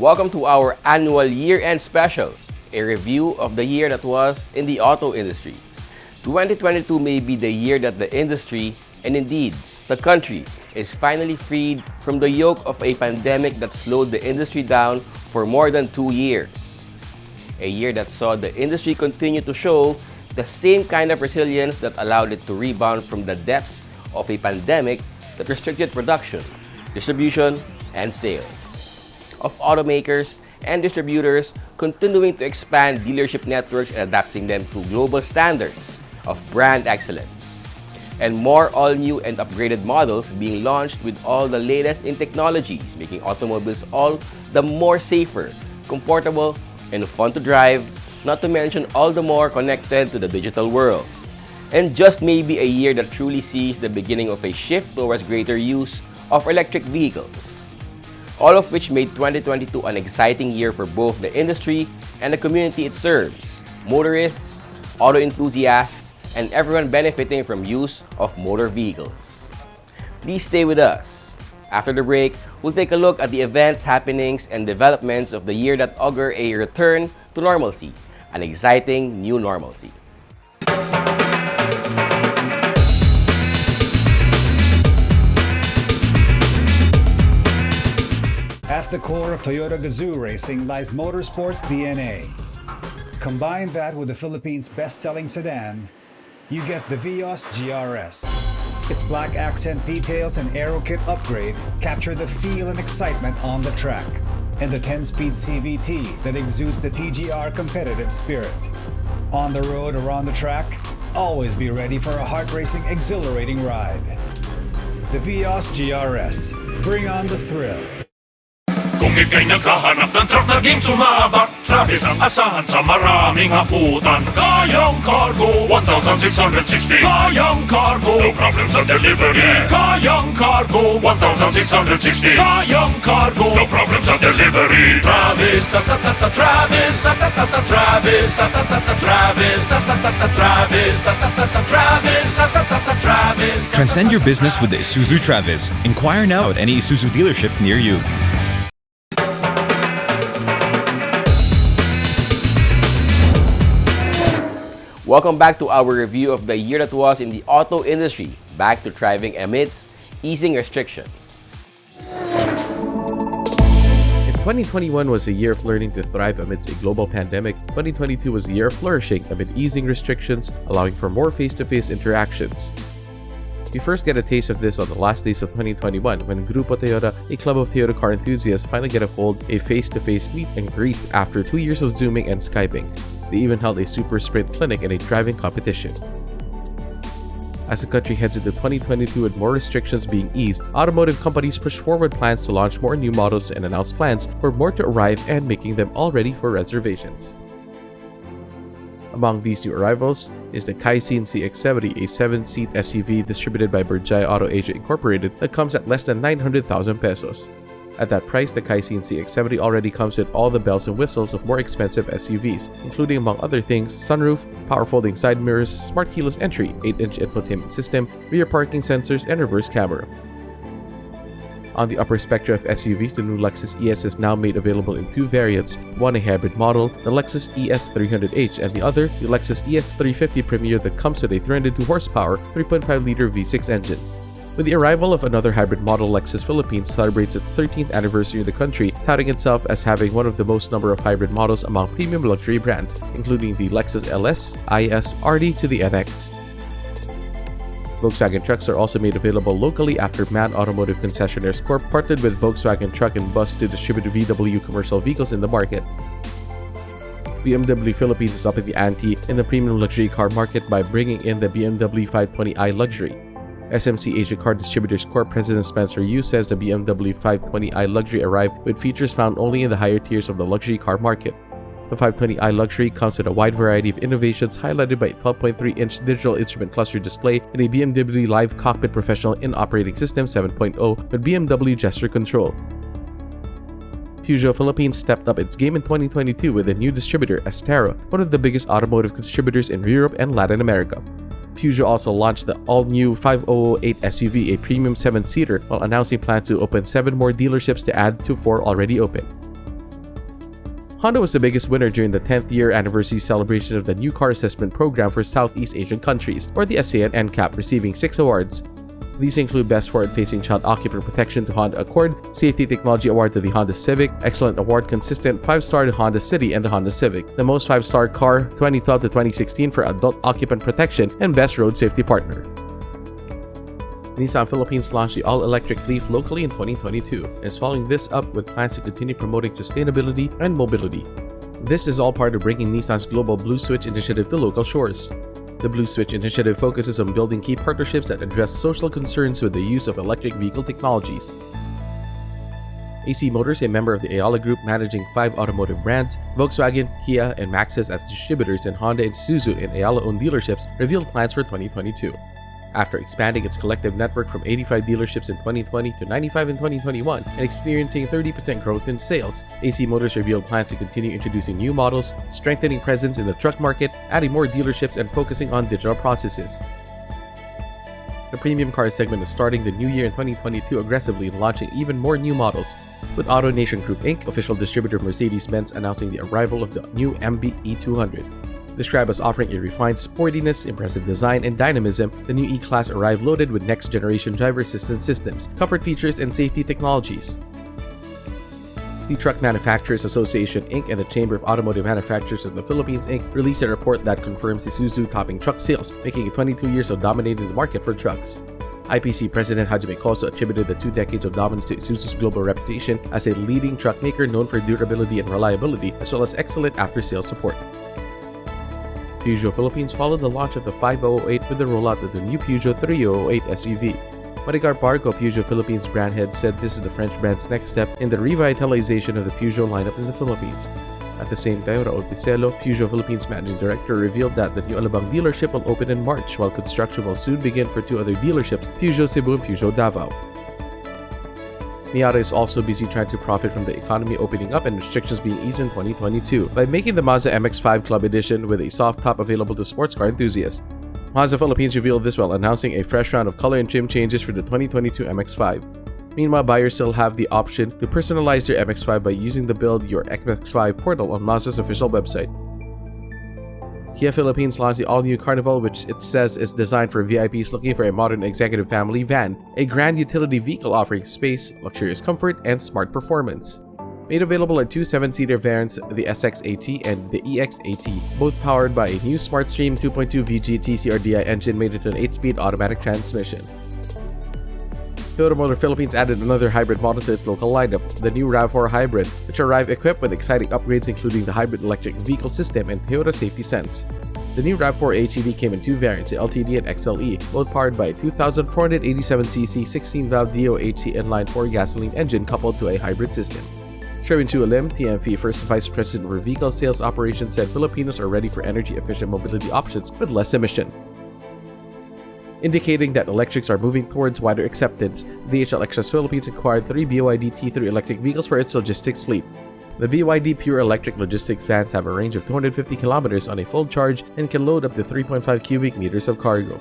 Welcome to our annual year-end special, a review of the year that was in the auto industry. 2022 may be the year that the industry, and indeed, the country, is finally freed from the yoke of a pandemic that slowed the industry down for more than 2 years. A year that saw the industry continue to show the same kind of resilience that allowed it to rebound from the depths of a pandemic that restricted production, distribution, and sales of automakers and distributors, continuing to expand dealership networks and adapting them to global standards of brand excellence, and more all-new and upgraded models being launched with all the latest in technologies, making automobiles all the more safer, comfortable, and fun to drive, not to mention all the more connected to the digital world. And just maybe a year that truly sees the beginning of a shift towards greater use of electric vehicles. All of which made 2022 an exciting year for both the industry and the community it serves, motorists, auto enthusiasts, and everyone benefiting from use of motor vehicles. Please stay with us. After the break, we'll take a look at the events, happenings, and developments of the year that augur a return to normalcy, an exciting new normalcy. At the core of Toyota Gazoo racing lies motorsports DNA. Combine that with the Philippines' best-selling sedan, you get the Vios GRS. Its black accent details and aero kit upgrade capture the feel and excitement on the track, and the 10-speed CVT that exudes the TGR competitive spirit. On the road or on the track, always be ready for a heart-racing, exhilarating ride. The Vios GRS. Bring on the thrill. Kung ika'y naghahanap ng truck na game sumabak, Travis ang asahan sa maraming haputan. Kayang cargo, 1,660. Kayang cargo, no problem sa delivery. Kayang cargo, 1,660. Kayang cargo, no problem sa delivery. Travis, ta-ta-ta-ta, Travis, ta-ta-ta-ta, Travis, ta-ta-ta-ta, Travis, ta-ta-ta-ta, Travis, ta-ta-ta-ta, Travis, ta-ta-ta-ta, Travis. Transcend your business with the Isuzu Travis. Inquire now at any Isuzu dealership near you. Welcome back to our review of the year that was in the auto industry, back to thriving amidst easing restrictions. If 2021 was a year of learning to thrive amidst a global pandemic, 2022 was a year of flourishing amid easing restrictions, allowing for more face-to-face interactions. We first get a taste of this on the last days of 2021 when Grupo Toyota, a club of Toyota car enthusiasts, finally get a hold a face-to-face meet and greet after 2 years of Zooming and Skyping. They even held a super sprint clinic and a driving competition. As the country heads into 2022 with more restrictions being eased, automotive companies push forward plans to launch more new models and announce plans for more to arrive and making them all ready for reservations. Among these new arrivals is the Kaisin CX-70, a 7-seat SUV distributed by Berjaya Auto Asia Incorporated that comes at less than 900,000 pesos. At that price, the Kaisin CX-70 already comes with all the bells and whistles of more expensive SUVs, including among other things, sunroof, power folding side mirrors, smart keyless entry, 8-inch infotainment system, rear parking sensors, and reverse camera. On the upper spectrum of SUVs, the new Lexus ES is now made available in 2 variants, one a hybrid model, the Lexus ES300H, and the other, the Lexus ES350 Premier that comes with a 302 horsepower, 3.5-liter V6 engine. With the arrival of another hybrid model, Lexus Philippines celebrates its 13th anniversary in the country, touting itself as having one of the most number of hybrid models among premium luxury brands, including the Lexus LS, IS, RD to the NX. Volkswagen trucks are also made available locally after MAN Automotive Concessionaires Corp partnered with Volkswagen Truck and Bus to distribute VW commercial vehicles in the market. BMW Philippines is upping the ante in the premium luxury car market by bringing in the BMW 520i Luxury. SMC Asia Car Distributors Corp President Spencer Yu says the BMW 520i Luxury arrived with features found only in the higher tiers of the luxury car market. The 520i Luxury comes with a wide variety of innovations highlighted by a 12.3-inch digital instrument cluster display and a BMW Live Cockpit Professional in-operating system 7.0 with BMW gesture control. Peugeot Philippines stepped up its game in 2022 with a new distributor, Astero, one of the biggest automotive distributors in Europe and Latin America. Peugeot also launched the all-new 5008 SUV, a premium 7-seater, while announcing plans to open 7 more dealerships to add to 4 already open. Honda was the biggest winner during the 10th year anniversary celebration of the New Car Assessment Program for Southeast Asian countries, or the ASEAN NCAP, receiving 6 awards. These include Best Forward-Facing Child Occupant Protection to Honda Accord, Safety Technology Award to the Honda Civic, Excellent Award Consistent 5-star to Honda City and the Honda Civic, the Most 5-Star Car 2012 to 2016 for Adult Occupant Protection, and Best Road Safety Partner. Nissan Philippines launched the all-electric Leaf locally in 2022 and is following this up with plans to continue promoting sustainability and mobility. This is all part of bringing Nissan's global Blue Switch initiative to local shores. The Blue Switch initiative focuses on building key partnerships that address social concerns with the use of electric vehicle technologies. AC Motors, a member of the Ayala Group managing 5 automotive brands, Volkswagen, Kia, and Maxus as distributors, and Honda and Isuzu in Ayala-owned dealerships, revealed plans for 2022. After expanding its collective network from 85 dealerships in 2020 to 95 in 2021 and experiencing 30% growth in sales, AC Motors revealed plans to continue introducing new models, strengthening presence in the truck market, adding more dealerships, and focusing on digital processes. The premium car segment is starting the new year in 2022 aggressively and launching even more new models, with AutoNation Group Inc., official distributor of Mercedes-Benz, announcing the arrival of the new MB E200. Described as offering a refined sportiness, impressive design, and dynamism, the new E-Class arrived loaded with next-generation driver assistance systems, comfort features, and safety technologies. The Truck Manufacturers Association Inc. and the Chamber of Automotive Manufacturers of the Philippines Inc. released a report that confirms Isuzu topping truck sales, making it 22 years of dominating the market for trucks. IPC President Hajime Koso attributed the 2 decades of dominance to Isuzu's global reputation as a leading truck maker known for durability and reliability, as well as excellent after-sales support. Peugeot Philippines followed the launch of the 5008 with the rollout of the new Peugeot 3008 SUV. Maricar Barco, Peugeot Philippines brand head, said this is the French brand's next step in the revitalization of the Peugeot lineup in the Philippines. At the same time, Raul Picelo, Peugeot Philippines managing director, revealed that the new Alabang dealership will open in March, while construction will soon begin for 2 other dealerships, Peugeot Cebu and Peugeot Davao. Miata is also busy trying to profit from the economy opening up and restrictions being eased in 2022 by making the Mazda MX-5 Club Edition with a soft top available to sports car enthusiasts. Mazda Philippines revealed this while announcing a fresh round of color and trim changes for the 2022 MX-5. Meanwhile, buyers still have the option to personalize their MX-5 by using the Build Your MX-5 portal on Mazda's official website. Kia Philippines launched the all-new Carnival, which it says is designed for VIPs looking for a modern executive family van, a grand utility vehicle offering space, luxurious comfort, and smart performance. Made available are 2 7-seater variants, the SX-AT and the EX-AT, both powered by a new SmartStream 2.2 VG TCR-DI engine mated to an 8-speed automatic transmission. Toyota Motor Philippines added another hybrid model to its local lineup, the new RAV4 Hybrid, which arrived equipped with exciting upgrades including the hybrid electric vehicle system and Toyota Safety Sense. The new RAV4 HEV came in 2 variants, the LTD and XLE, both powered by a 2,487cc 16-valve DOHC inline 4 gasoline engine coupled to a hybrid system. Sherwin Chu Lim, TMV First Vice President for Vehicle Sales Operations, said Filipinos are ready for energy-efficient mobility options with less emission. Indicating that electrics are moving towards wider acceptance, DHL Express Philippines acquired 3 BYD T3 electric vehicles for its logistics fleet. The BYD Pure Electric Logistics vans have a range of 250 kilometers on a full charge and can load up to 3.5 cubic meters of cargo.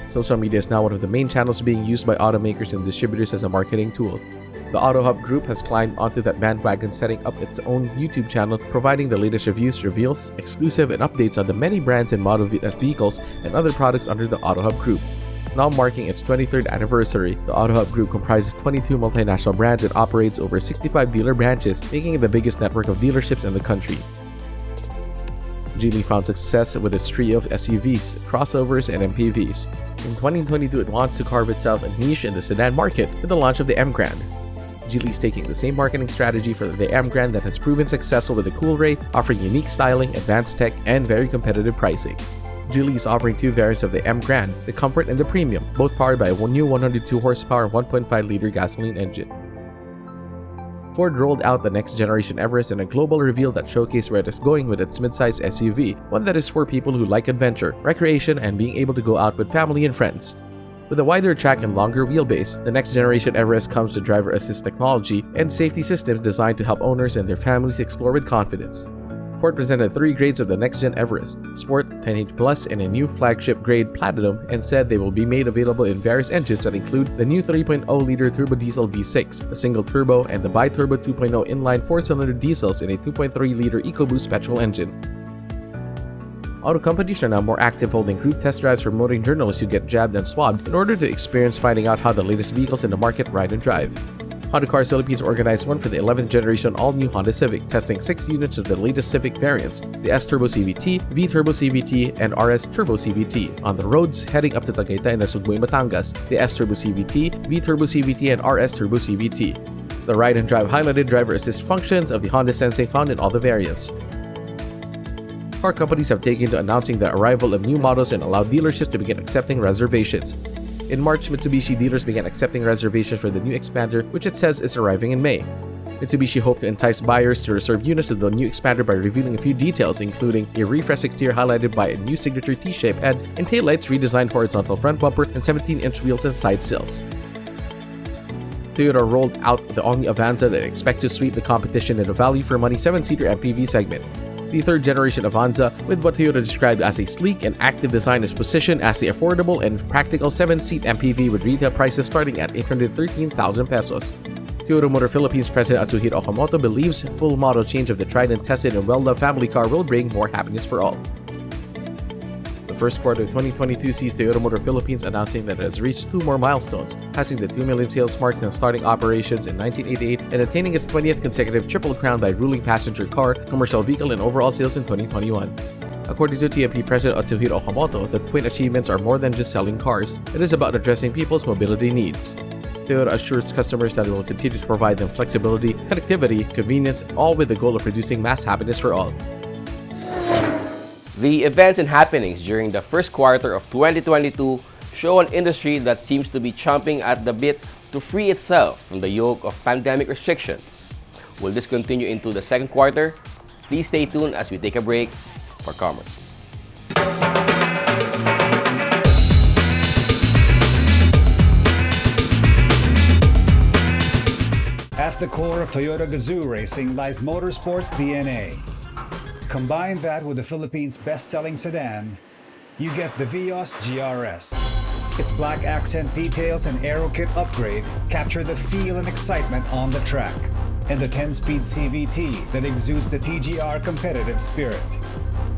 Social media is now one of the main channels being used by automakers and distributors as a marketing tool. The AutoHub Group has climbed onto that bandwagon, setting up its own YouTube channel, providing the latest reviews, reveals, exclusive and updates on the many brands and model vehicles and other products under the AutoHub Group. Now marking its 23rd anniversary, the AutoHub Group comprises 22 multinational brands and operates over 65 dealer branches, making it the biggest network of dealerships in the country. Geely found success with its trio of SUVs, crossovers, and MPVs. In 2022, it wants to carve itself a niche in the sedan market with the launch of the M Grand. Geely is taking the same marketing strategy for the M Grand that has proven successful with the Coolray, offering unique styling, advanced tech, and very competitive pricing. Geely is offering 2 variants of the M Grand, the Comfort and the Premium, both powered by a new 102 horsepower 1.5-liter gasoline engine. Ford rolled out the next generation Everest in a global reveal that showcased where it is going with its midsize SUV, one that is for people who like adventure, recreation, and being able to go out with family and friends. With a wider track and longer wheelbase, the next generation Everest comes with driver assist technology and safety systems designed to help owners and their families explore with confidence. Ford presented 3 grades of the next-gen Everest, Sport, 10H Plus, and a new flagship grade Platinum, and said they will be made available in various engines that include the new 3.0-liter turbo diesel V6, a single turbo, and the bi-turbo 2.0 inline 4-cylinder diesels in a 2.3-liter EcoBoost petrol engine. Auto companies are now more active holding group test drives for motoring journalists who get jabbed and swabbed in order to experience finding out how the latest vehicles in the market ride and drive. Honda Cars Philippines organized one for the 11th generation all-new Honda Civic, testing 6 units of the latest Civic variants, the S-Turbo CVT, V-Turbo CVT, and RS Turbo CVT, on the roads heading up to Tagaytay and Nasugboy, Batangas, the S-Turbo CVT, V-Turbo CVT, and RS Turbo CVT. The ride and drive highlighted driver assist functions of the Honda Sensei found in all the variants. Car companies have taken to announcing the arrival of new models and allowed dealerships to begin accepting reservations. In March, Mitsubishi dealers began accepting reservations for the new Xpander, which it says is arriving in May. Mitsubishi hoped to entice buyers to reserve units of the new Xpander by revealing a few details, including a refreshed exterior highlighted by a new signature T-shaped head and taillights, redesigned horizontal front bumper, and 17-inch wheels and side sills. Toyota rolled out the all-new Avanza that expects to sweep the competition in the value-for-money 7-seater MPV segment. The third-generation Avanza, with what Toyota described as a sleek and active design, is positioned as the affordable and practical 7-seat MPV with retail prices starting at 813,000 pesos. Toyota Motor Philippines President Atsuhiro Okamoto believes full model change of the tried and tested and well-loved family car will bring more happiness for all. The first quarter of 2022 sees Toyota Motor Philippines announcing that it has reached 2 more milestones, passing the 2 million sales mark since starting operations in 1988 and attaining its 20th consecutive Triple Crown by ruling passenger car, commercial vehicle, and overall sales in 2021. According to TMP President Atsuhiro Okamoto, the twin achievements are more than just selling cars. It is about addressing people's mobility needs. Toyota assures customers that it will continue to provide them flexibility, connectivity, convenience, all with the goal of producing mass happiness for all. The events and happenings during the first quarter of 2022 show an industry that seems to be chomping at the bit to free itself from the yoke of pandemic restrictions. Will this continue into the second quarter? Please stay tuned as we take a break for commerce. At the core of Toyota Gazoo racing lies motorsports DNA. Combine that with the Philippines' best-selling sedan, you get the Vios GRS. Its black accent details and aero kit upgrade capture the feel and excitement on the track, and the 10-speed CVT that exudes the TGR competitive spirit.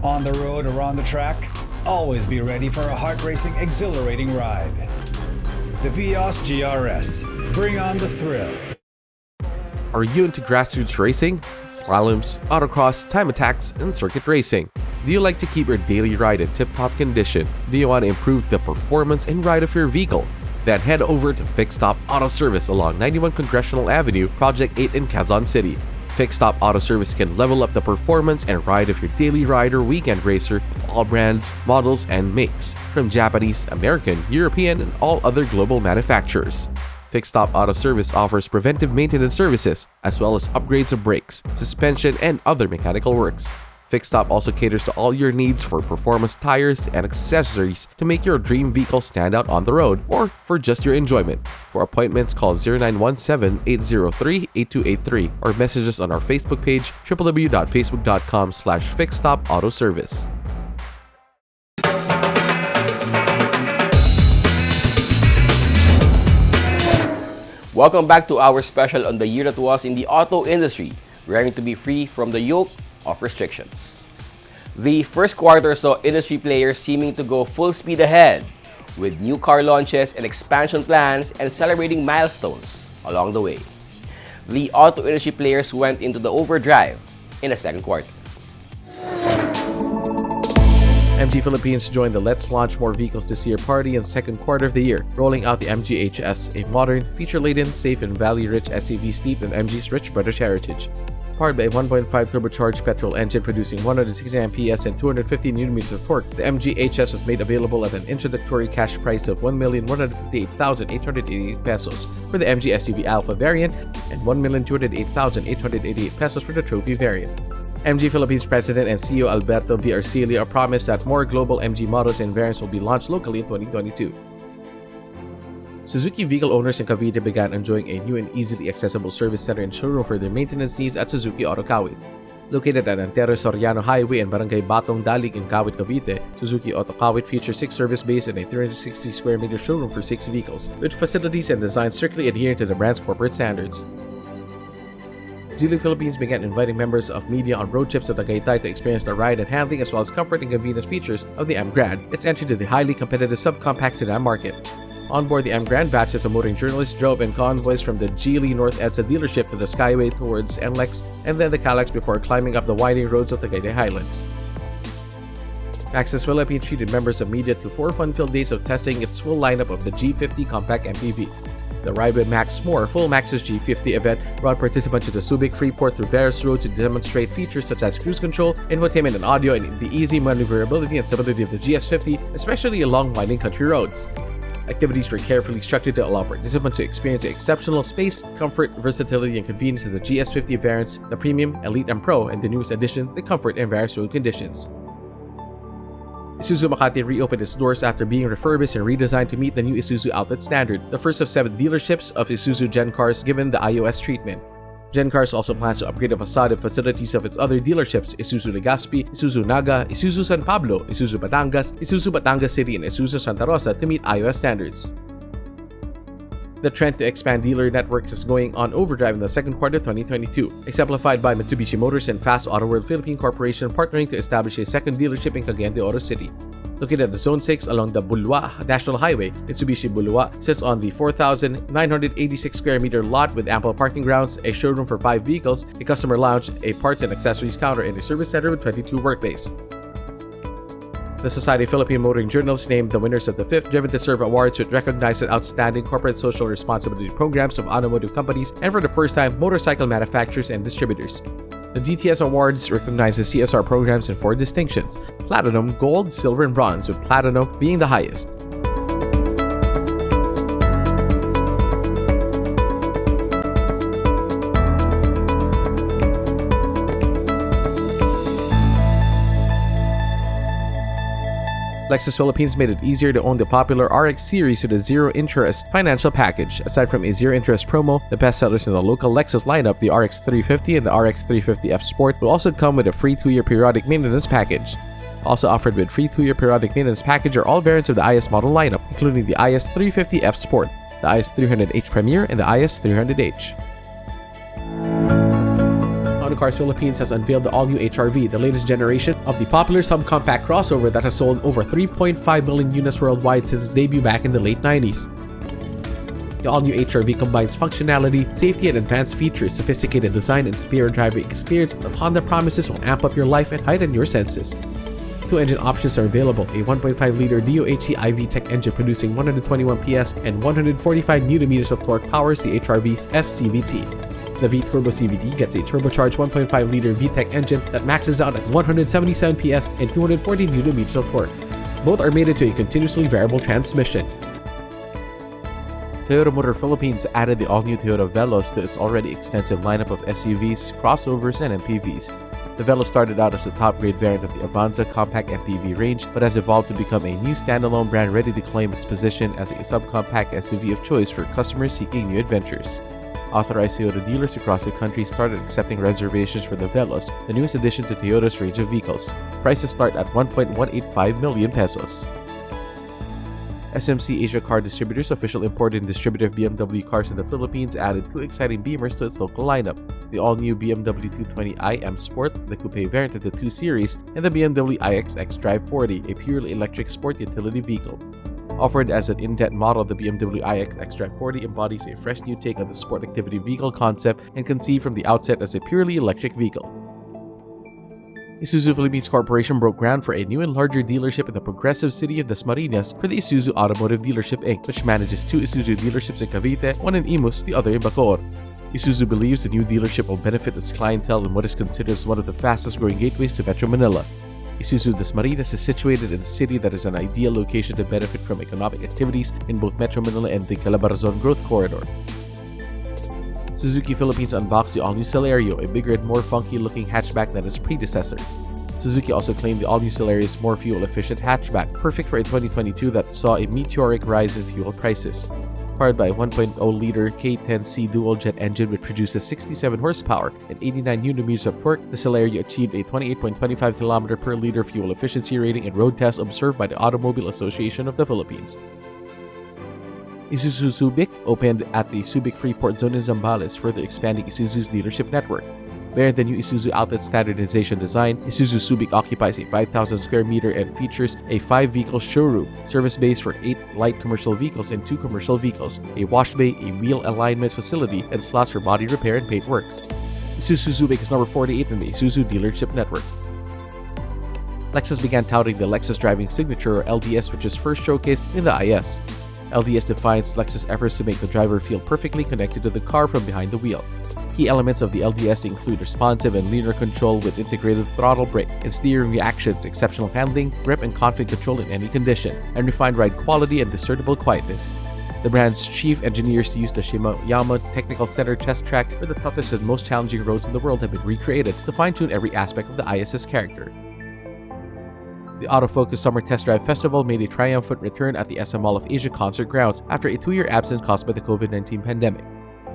On the road or on the track, always be ready for a heart-racing, exhilarating ride. The Vios GRS. Bring on the thrill. Are you into grassroots racing, slaloms, autocross, time attacks, and circuit racing? Do you like to keep your daily ride in tip-top condition? Do you want to improve the performance and ride of your vehicle? Then head over to Fixed Stop Auto Service along 91 Congressional Avenue, Project 8 in Quezon City. Fixed Stop Auto Service can level up the performance and ride of your daily ride or weekend racer of all brands, models, and makes, from Japanese, American, European, and all other global manufacturers. Fixed Stop Auto Service offers preventive maintenance services, as well as upgrades of brakes, suspension, and other mechanical works. Fixed Stop also caters to all your needs for performance tires and accessories to make your dream vehicle stand out on the road or for just your enjoyment. For appointments, call 0917-803-8283 or message us on our Facebook page, www.facebook.com/fixedstopautoservice. Welcome back to our special on the year that was in the auto industry, raring to be free from the yoke of restrictions. The first quarter saw industry players seeming to go full speed ahead, with new car launches and expansion plans and celebrating milestones along the way. The auto industry players went into the overdrive in the second quarter. MG Philippines joined the Let's Launch More Vehicles This Year party in the second quarter of the year, rolling out the MG HS, a modern, feature-laden, safe, and value-rich SUV steeped in MG's rich British heritage. Powered by a 1.5 turbocharged petrol engine producing 169 PS and 250 Nm of torque, the MG HS was made available at an introductory cash price of 1,158,888 pesos for the MG SUV Alpha variant and 1,208,888 pesos for the Trophy variant. MG Philippines President and CEO Alberto B. Arcilio promised that more global MG models and variants will be launched locally in 2022. Suzuki vehicle owners in Cavite began enjoying a new and easily accessible service center and showroom for their maintenance needs at Suzuki Auto Kawit. Located at Antero Soriano Highway and Barangay Batong Dalig in Kawit, Cavite, Suzuki Auto Kawit features 6 service bays and a 360 square meter showroom for 6 vehicles, with facilities and designs strictly adhering to the brand's corporate standards. Geely Philippines began inviting members of media on road trips to Tagaytay to experience the ride and handling as well as comfort and convenience features of the M Grand, its entry to the highly competitive subcompact sedan market. On board the M Grand, batches of motoring journalists drove in convoys from the Geely North EDSA dealership to the Skyway towards NLEX and then the Calax before climbing up the winding roads of Tagaytay Highlands. Access Philippines treated members of media to 4 fun-filled days of testing its full lineup of the G50 compact MPV. The Ride with Max More Full Max's G50 event brought participants to the Subic Freeport through various roads to demonstrate features such as cruise control, infotainment and audio, and the easy maneuverability and stability of the GS50, especially along winding country roads. Activities were carefully structured to allow participants to experience the exceptional space, comfort, versatility, and convenience of the GS50 variants, the Premium, Elite, and Pro, and the newest edition, the Comfort in various road conditions. Isuzu Makati reopened its doors after being refurbished and redesigned to meet the new Isuzu outlet standard, the first of 7 dealerships of Isuzu Gen Cars given the iOS treatment. Gen Cars also plans to upgrade the facade and facilities of its other dealerships, Isuzu Legazpi, Isuzu Naga, Isuzu San Pablo, Isuzu Batangas City, and Isuzu Santa Rosa to meet iOS standards. The trend to expand dealer networks is going on overdrive in the second quarter of 2022, exemplified by Mitsubishi Motors and Fast Auto World Philippine Corporation partnering to establish a second dealership in Cagayan de Oro City. Located at the Zone 6 along the Bulwa National Highway, Mitsubishi Bulwa sits on the 4,986 square meter lot with ample parking grounds, a showroom for 5 vehicles, a customer lounge, a parts and accessories counter, and a service center with 22 workplaces. The Society of Philippine Motoring Journalists named the winners of the 5th Driven to Serve Awards, which recognized outstanding corporate social responsibility programs of automotive companies and for the first time motorcycle manufacturers and distributors. The DTS Awards recognizes CSR programs in 4 distinctions: Platinum, Gold, Silver, and Bronze, with Platinum being the highest. Lexus Philippines made it easier to own the popular RX series with a zero-interest financial package. Aside from a zero-interest promo, the best sellers in the local Lexus lineup, the RX 350 and the RX 350F Sport, will also come with a free 2-year periodic maintenance package. Also offered with free 2-year periodic maintenance package are all variants of the IS model lineup, including the IS 350F Sport, the IS 300H Premier, and the IS 300H. Cars Philippines has unveiled the all-new HR-V, the latest generation of the popular subcompact crossover that has sold over 3.5 million units worldwide since its debut back in the late 90s. The all-new HR-V combines functionality, safety, and advanced features, sophisticated design, and superior driving experience that Honda promises will amp up your life and heighten your senses. 2 engine options are available: a 1.5-liter DOHC iVTEC engine producing 121 PS and 145 Nm of torque powers the HR-V's SCVT. The V-Turbo CVT gets a turbocharged 1.5-liter VTEC engine that maxes out at 177 PS and 240 Nm of torque. Both are mated to a continuously variable transmission. Toyota Motor Philippines added the all-new Toyota Veloz to its already extensive lineup of SUVs, crossovers, and MPVs. The Veloz started out as a top-grade variant of the Avanza compact MPV range, but has evolved to become a new standalone brand ready to claim its position as a subcompact SUV of choice for customers seeking new adventures. Authorized Toyota dealers across the country started accepting reservations for the Veloz, the newest addition to Toyota's range of vehicles. Prices start at 1.185 million pesos. SMC Asia Car Distributors, official importer and distributor of BMW cars in the Philippines, added 2 exciting Beamers to its local lineup: the all-new BMW 220i M Sport, the coupe variant of the 2 Series, and the BMW iX Drive 40, a purely electric sport utility vehicle. Offered as an indent model, the BMW iX Drive 40 embodies a fresh new take on the sport activity vehicle concept and conceived from the outset as a purely electric vehicle. Isuzu Philippines Corporation broke ground for a new and larger dealership in the progressive city of Dasmariñas for the Isuzu Automotive Dealership Inc., which manages 2 Isuzu dealerships in Cavite, one in Imus, the other in Bacoor. Isuzu believes the new dealership will benefit its clientele in what is considered as one of the fastest-growing gateways to Metro Manila. Isuzu Dasmariñas is situated in a city that is an ideal location to benefit from economic activities in both Metro Manila and the Calabarzon Growth Corridor. Suzuki Philippines unboxed the all-new Celerio, a bigger and more funky-looking hatchback than its predecessor. Suzuki also claimed the all-new Celerio is more fuel-efficient hatchback, perfect for a 2022 that saw a meteoric rise in fuel prices. Powered by a 1.0-liter K10C dual-jet engine which produces 67 horsepower and 89 Nm of torque, the Celerio achieved a 28.25 km per liter fuel efficiency rating in road tests observed by the Automobile Association of the Philippines. Isuzu Subic opened at the Subic Freeport Zone in Zambales, further expanding Isuzu's dealership network. Bearing the new Isuzu outlet standardization design, Isuzu Subic occupies a 5,000 square meter and features a 5-vehicle showroom, service bays for 8 light commercial vehicles and 2 commercial vehicles, a wash bay, a wheel alignment facility, and slots for body repair and paint works. Isuzu Subic is number 48 in the Isuzu dealership network. Lexus began touting the Lexus Driving Signature, or LDS, which is first showcased in the IS. LDS defines Lexus' efforts to make the driver feel perfectly connected to the car from behind the wheel. Key elements of the LDS include responsive and linear control with integrated throttle brake and steering reactions, exceptional handling, grip and config control in any condition, and refined ride quality and discernible quietness. The brand's chief engineers used the Shimoyama Technical Center test track, where the toughest and most challenging roads in the world have been recreated to fine-tune every aspect of the IS's character. The Autofocus Summer Test Drive Festival made a triumphant return at the SM Mall of Asia concert grounds after a 2-year absence caused by the COVID-19 pandemic.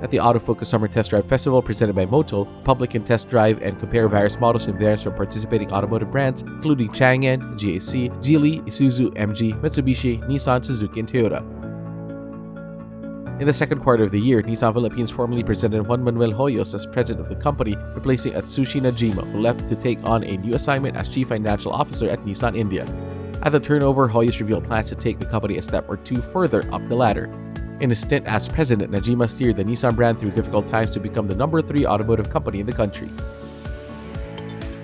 At the Autofocus Summer Test Drive Festival presented by Motul, the public can test drive and compare various models and variants from participating automotive brands, including Changan, GAC, Geely, Isuzu, MG, Mitsubishi, Nissan, Suzuki, and Toyota. In the second quarter of the year, Nissan Philippines formally presented Juan Manuel Hoyos as president of the company, replacing Atsushi Najima, who left to take on a new assignment as chief financial officer at Nissan India. At the turnover, Hoyos revealed plans to take the company a step or two further up the ladder. In his stint as president, Najima steered the Nissan brand through difficult times to become the number 3 automotive company in the country.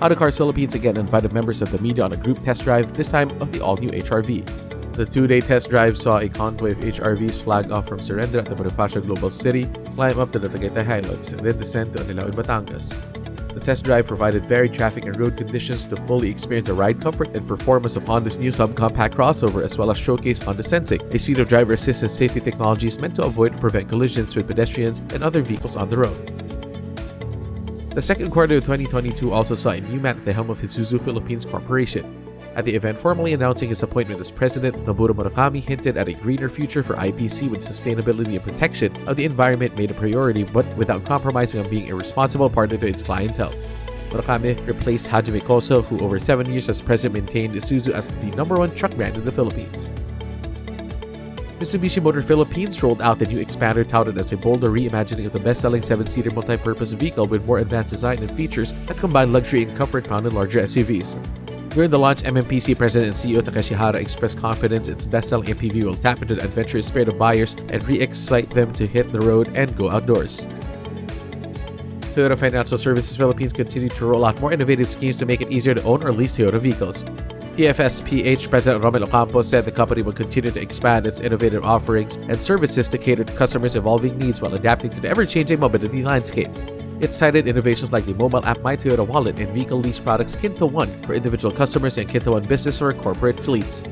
Autocars Philippines again invited members of the media on a group test drive, this time of the all-new HR-V. The 2-day test drive saw a convoy of HR-Vs flag off from Surrender at the Bonifacio Global City, climb up to the Tagaytay Highlands, and then descend to Anilao in Batangas. The test drive provided varied traffic and road conditions to fully experience the ride comfort and performance of Honda's new subcompact crossover, as well as showcase Honda Sensing, a suite of driver assist and safety technologies meant to avoid or prevent collisions with pedestrians and other vehicles on the road. The second quarter of 2022 also saw a new man at the helm of Isuzu Philippines Corporation. At the event formally announcing his appointment as president, Noboru Murakami hinted at a greener future for IPC with sustainability and protection of the environment made a priority, but without compromising on being a responsible partner to its clientele. Murakami replaced Hajime Koso, who over 7 years as president maintained Isuzu as the #1 truck brand in the Philippines. Mitsubishi Motor Philippines rolled out the new Xpander, touted as a bolder reimagining of the best-selling 7-seater multi-purpose vehicle with more advanced design and features that combine luxury and comfort found in larger SUVs. During the launch, MMPC President and CEO Takeshi Hara expressed confidence its best-selling MPV will tap into the adventurous spirit of buyers and re-excite them to hit the road and go outdoors. Toyota Financial Services Philippines continued to roll out more innovative schemes to make it easier to own or lease Toyota vehicles. TFSPH President Romel Ocampo said the company will continue to expand its innovative offerings and services to cater to customers' evolving needs while adapting to the ever-changing mobility landscape. It cited innovations like the mobile app My Toyota Wallet and vehicle lease products Kinto One for individual customers and Kinto One business or corporate fleets.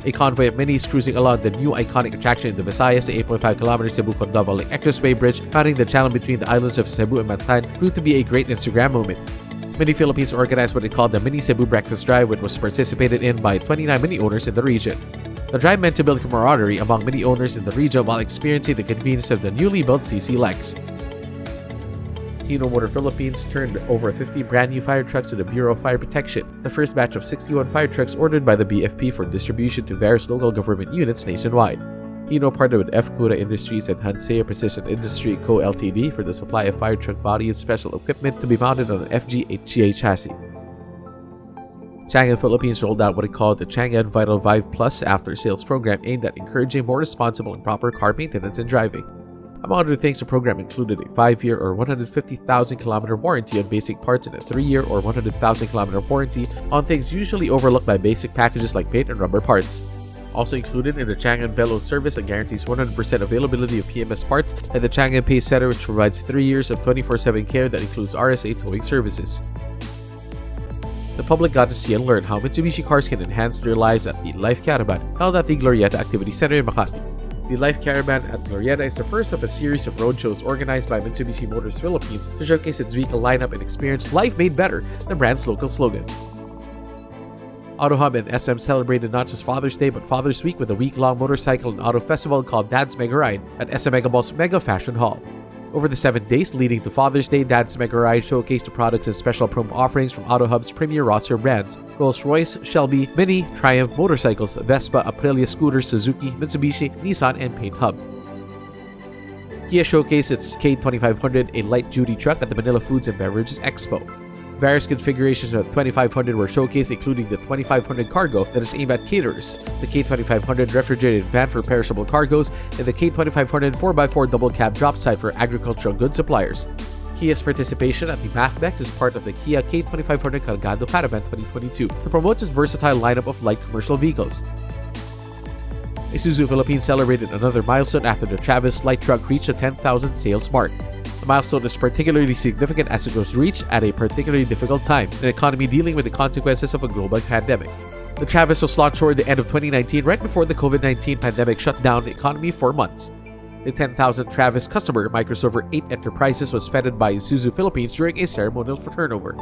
A convoy of minis cruising along the new iconic attraction in the Visayas, the 8.5-kilometer Cebu-Cordova Link Expressway Bridge, spanning the channel between the islands of Cebu and Mactan, proved to be a great Instagram moment. Mini Philippines organized what it called the Mini Cebu Breakfast Drive, which was participated in by 29 mini owners in the region. The drive meant to build camaraderie among mini owners in the region while experiencing the convenience of the newly built CC Lex. Hino Motor Philippines turned over 50 brand new fire trucks to the Bureau of Fire Protection, the first batch of 61 fire trucks ordered by the BFP for distribution to various local government units nationwide. Hino partnered with F. Cura Industries and Hansea Precision Industry Co. Ltd. for the supply of fire truck body and special equipment to be mounted on an FG-HGA chassis. Changan Philippines rolled out what it called the Changan Vital Vive Plus after-sales program aimed at encouraging more responsible and proper car maintenance and driving. Among other things, the program included a 5-year or 150,000-kilometer warranty on basic parts and a 3-year or 100,000-kilometer warranty on things usually overlooked by basic packages like paint and rubber parts. Also included in the Changan Velo service that guarantees 100% availability of PMS parts, and the Changan Pay Center, which provides 3 years of 24/7 care that includes RSA towing services. The public got to see and learn how Mitsubishi cars can enhance their lives at the Life Caravan, held at the Glorieta Activity Center in Makati. The Life Caravan at Glorieta is the first of a series of roadshows organized by Mitsubishi Motors Philippines to showcase its vehicle lineup and experience life made better, the brand's local slogan. AutoHub and SM celebrated not just Father's Day but Father's Week with a week-long motorcycle and auto festival called Dad's Mega Ride at SM Mega Mall's Mega Fashion Hall. Over the 7 days leading to Father's Day, Dad's Mega Ride showcased the products and special promo offerings from AutoHub's premier roster brands: Rolls-Royce, Shelby, Mini, Triumph motorcycles, Vespa, Aprilia scooters, Suzuki, Mitsubishi, Nissan, and Paint Hub. Kia showcased its K2500, a light-duty truck, at the Manila Foods and Beverages Expo. Various configurations of the 2500 were showcased, including the 2500 Cargo that is aimed at caterers, the K2500 refrigerated van for perishable cargoes, and the K2500 4x4 double cab drop side for agricultural goods suppliers. Kia's participation at the MAFBEX is part of the Kia K2500 Cargado Caravan 2022 that promotes its versatile lineup of light commercial vehicles. Isuzu Philippines celebrated another milestone after the Travis light truck reached the 10,000 sales mark. The milestone is particularly significant as it was reached at a particularly difficult time in an economy dealing with the consequences of a global pandemic. The Travis was launched toward the end of 2019, right before the COVID-19 pandemic shut down the economy for months. The 10,000 Travis customer, Microsoft 8 Enterprises, was feted by Isuzu Philippines during a ceremonial for turnover.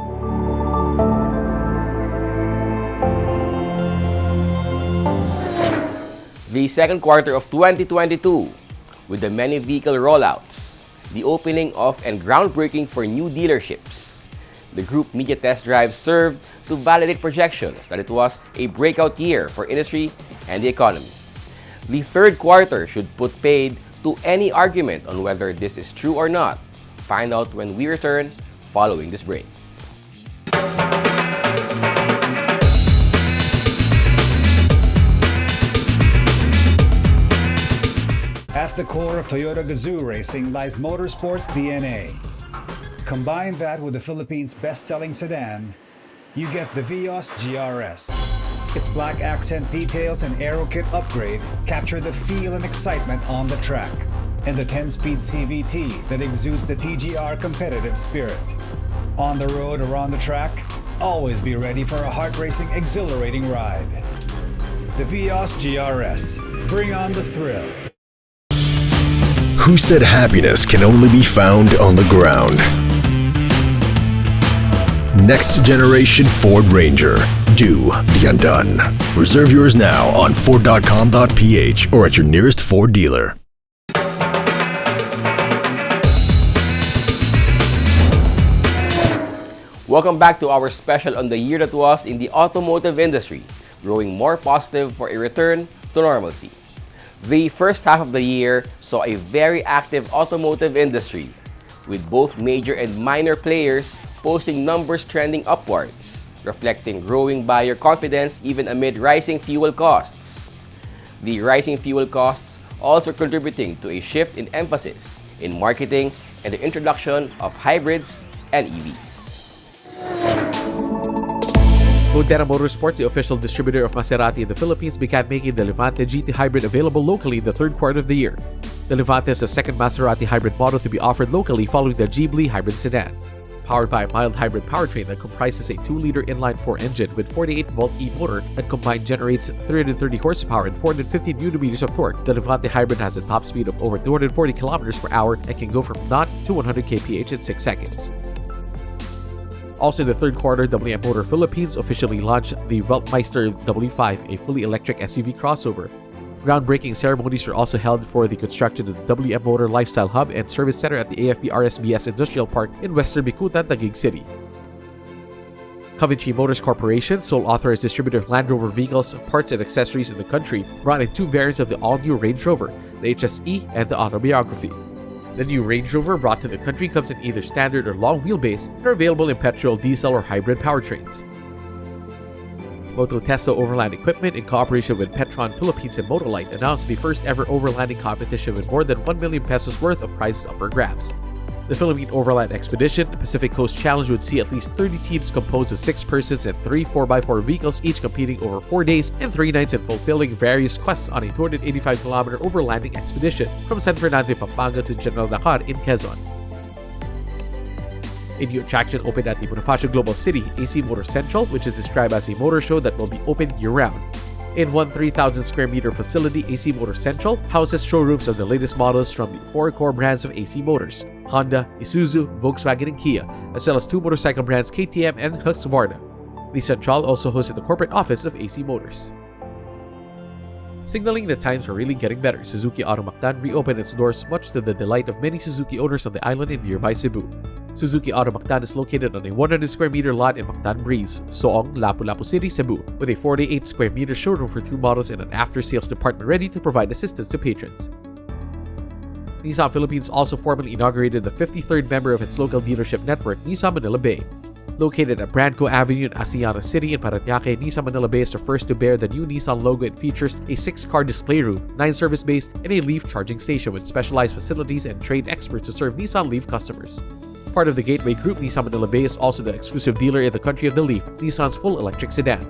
The second quarter of 2022, with the many vehicle rollouts, the opening of and groundbreaking for new dealerships, the group media test drive served to validate projections that it was a breakout year for industry and the economy. The third quarter should put paid to any argument on whether this is true or not. Find out when we return following this break. At the core of Toyota Gazoo racing lies motorsports DNA. Combine that with the Philippines' best-selling sedan, you get the Vios GRS. Its black accent details and aero kit upgrade capture the feel and excitement on the track, and the 10-speed CVT that exudes the TGR competitive spirit. On the road or on the track, always be ready for a heart-racing, exhilarating ride. The Vios GRS. Bring on the thrill. Who said happiness can only be found on the ground? Next generation Ford Ranger. Do the undone. Reserve yours now on Ford.com.ph or at your nearest Ford dealer. Welcome back to our special on the year that was in the automotive industry, growing more positive for a return to normalcy. The first half of the year saw a very active automotive industry, with both major and minor players posting numbers trending upwards, reflecting growing buyer confidence even amid rising fuel costs. The rising fuel costs also contributing to a shift in emphasis in marketing and the introduction of hybrids and EVs. Moderna Motorsports, the official distributor of Maserati in the Philippines, began making the Levante GT Hybrid available locally in the third quarter of the year. The Levante is the second Maserati hybrid model to be offered locally following the Ghibli hybrid sedan. Powered by a mild hybrid powertrain that comprises a 2-liter inline-4 engine with 48-volt e-motor that combined generates 330 horsepower and 450 Nm of torque, the Levante hybrid has a top speed of over 240 km per hour and can go from 0 to 100 kph in 6 seconds. Also in the third quarter, WM Motor Philippines officially launched the Weltmeister W5, a fully electric SUV crossover. Groundbreaking ceremonies were also held for the construction of the WM Motor Lifestyle Hub and Service Center at the AFP RSBS Industrial Park in Western Bicutan, Taguig City. Coventry Motors Corporation, sole authorized distributor of Land Rover vehicles, parts, and accessories in the country, brought in 2 variants of the all-new Range Rover, the HSE and the Autobiography. The new Range Rover brought to the country comes in either standard or long wheelbase and are available in petrol, diesel, or hybrid powertrains. Moto Testo Overland Equipment, in cooperation with Petron Philippines and Motolite, announced the first ever overlanding competition with more than 1 million pesos worth of prizes up for grabs. The Philippine Overland Expedition, the Pacific Coast Challenge, would see at least 30 teams composed of 6 persons and 3 4x4 vehicles, each competing over 4 days and 3 nights and fulfilling various quests on a 285-kilometer overlanding expedition from San Fernando, Pampanga to General Dakar in Quezon. A new attraction opened at the Bonifacio Global City, AC Motor Central, which is described as a motor show that will be open year-round. In one 3,000 square meter facility, AC Motor Central houses showrooms of the latest models from the 4 core brands of AC Motors: Honda, Isuzu, Volkswagen, and Kia, as well as 2 motorcycle brands KTM and Husqvarna. The Central also hosted the corporate office of AC Motors. Signaling that times are really getting better, Suzuki Auto Mactan reopened its doors much to the delight of many Suzuki owners on the island in nearby Cebu. Suzuki Auto Mactan is located on a 100 square meter lot in Mactan Breeze, Soong, Lapu-Lapu City, Cebu, with a 48 square meter showroom for 2 models and an after-sales department ready to provide assistance to patrons. Nissan Philippines also formally inaugurated the 53rd member of its local dealership network, Nissan Manila Bay. Located at Brandco Avenue in Asiana City in Parañaque, Nissan Manila Bay is the first to bear the new Nissan logo and features a 6-car display room, 9 service bays, and a Leaf charging station with specialized facilities and trained experts to serve Nissan Leaf customers. Part of the Gateway Group, Nissan Manila Bay is also the exclusive dealer in the country of the Leaf, Nissan's full electric sedan.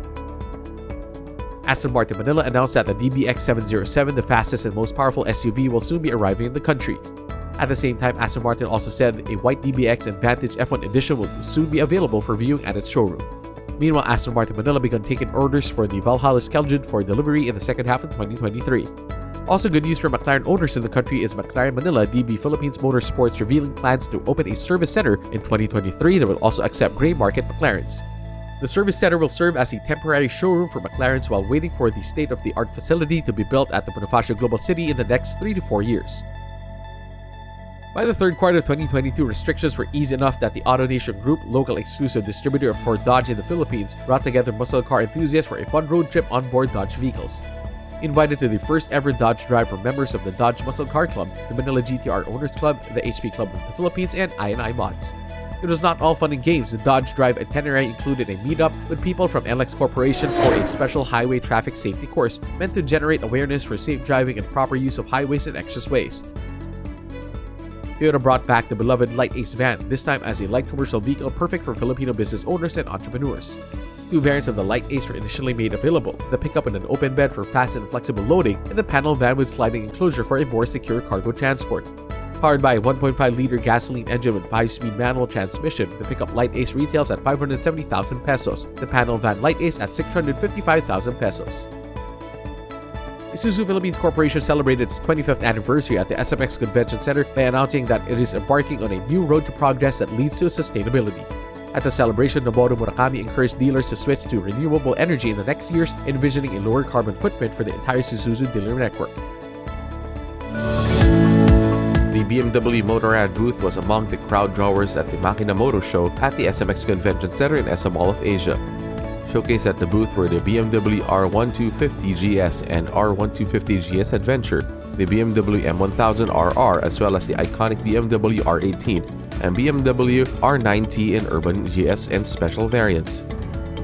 Aston Martin Manila announced that the DBX 707, the fastest and most powerful SUV, will soon be arriving in the country. At the same time, Aston Martin also said a white DBX and Vantage F1 edition will soon be available for viewing at its showroom. Meanwhile, Aston Martin Manila began taking orders for the Valhalla scheduled for delivery in the second half of 2023. Also good news for McLaren owners in the country is McLaren Manila DB Philippines Motorsports revealing plans to open a service center in 2023 that will also accept gray market McLarens. The service center will serve as a temporary showroom for McLarens while waiting for the state-of-the-art facility to be built at the Bonifacio Global City in the next 3 to 4 years. By the third quarter of 2022, restrictions were eased enough that the AutoNation Group, local exclusive distributor of Ford Dodge in the Philippines, brought together muscle car enthusiasts for a fun road trip on board Dodge vehicles. Invited to the first ever Dodge drive were members of the Dodge Muscle Car Club, the Manila GTR Owners Club, the HP Club of the Philippines, and I&I Mods. It was not all fun and games. The Dodge Drive itinerary included a meetup with people from NLEX Corporation for a special highway traffic safety course meant to generate awareness for safe driving and proper use of highways and expressways. Toyota brought back the beloved Light Ace van, this time as a light commercial vehicle perfect for Filipino business owners and entrepreneurs. 2 variants of the Light Ace were initially made available, the pickup with an open bed for fast and flexible loading, and the panel van with sliding enclosure for a more secure cargo transport. Powered by a 1.5-liter gasoline engine with 5-speed manual transmission, the pickup Light Ace retails at 570,000 pesos, the panel van Light Ace at 655,000 pesos. Isuzu Philippines Corporation celebrated its 25th anniversary at the SMX Convention Center by announcing that it is embarking on a new road to progress that leads to sustainability. At the celebration, Noboru Murakami encouraged dealers to switch to renewable energy in the next years, envisioning a lower carbon footprint for the entire Isuzu dealer network. The BMW Motorrad booth was among the crowd drawers at the Makina Moto Show at the SMX Convention Center in SM Mall of Asia. Showcased at the booth were the BMW R1250 GS and R1250 GS Adventure, the BMW M1000RR, as well as the iconic BMW R18 and BMW R9T in Urban GS and Special variants.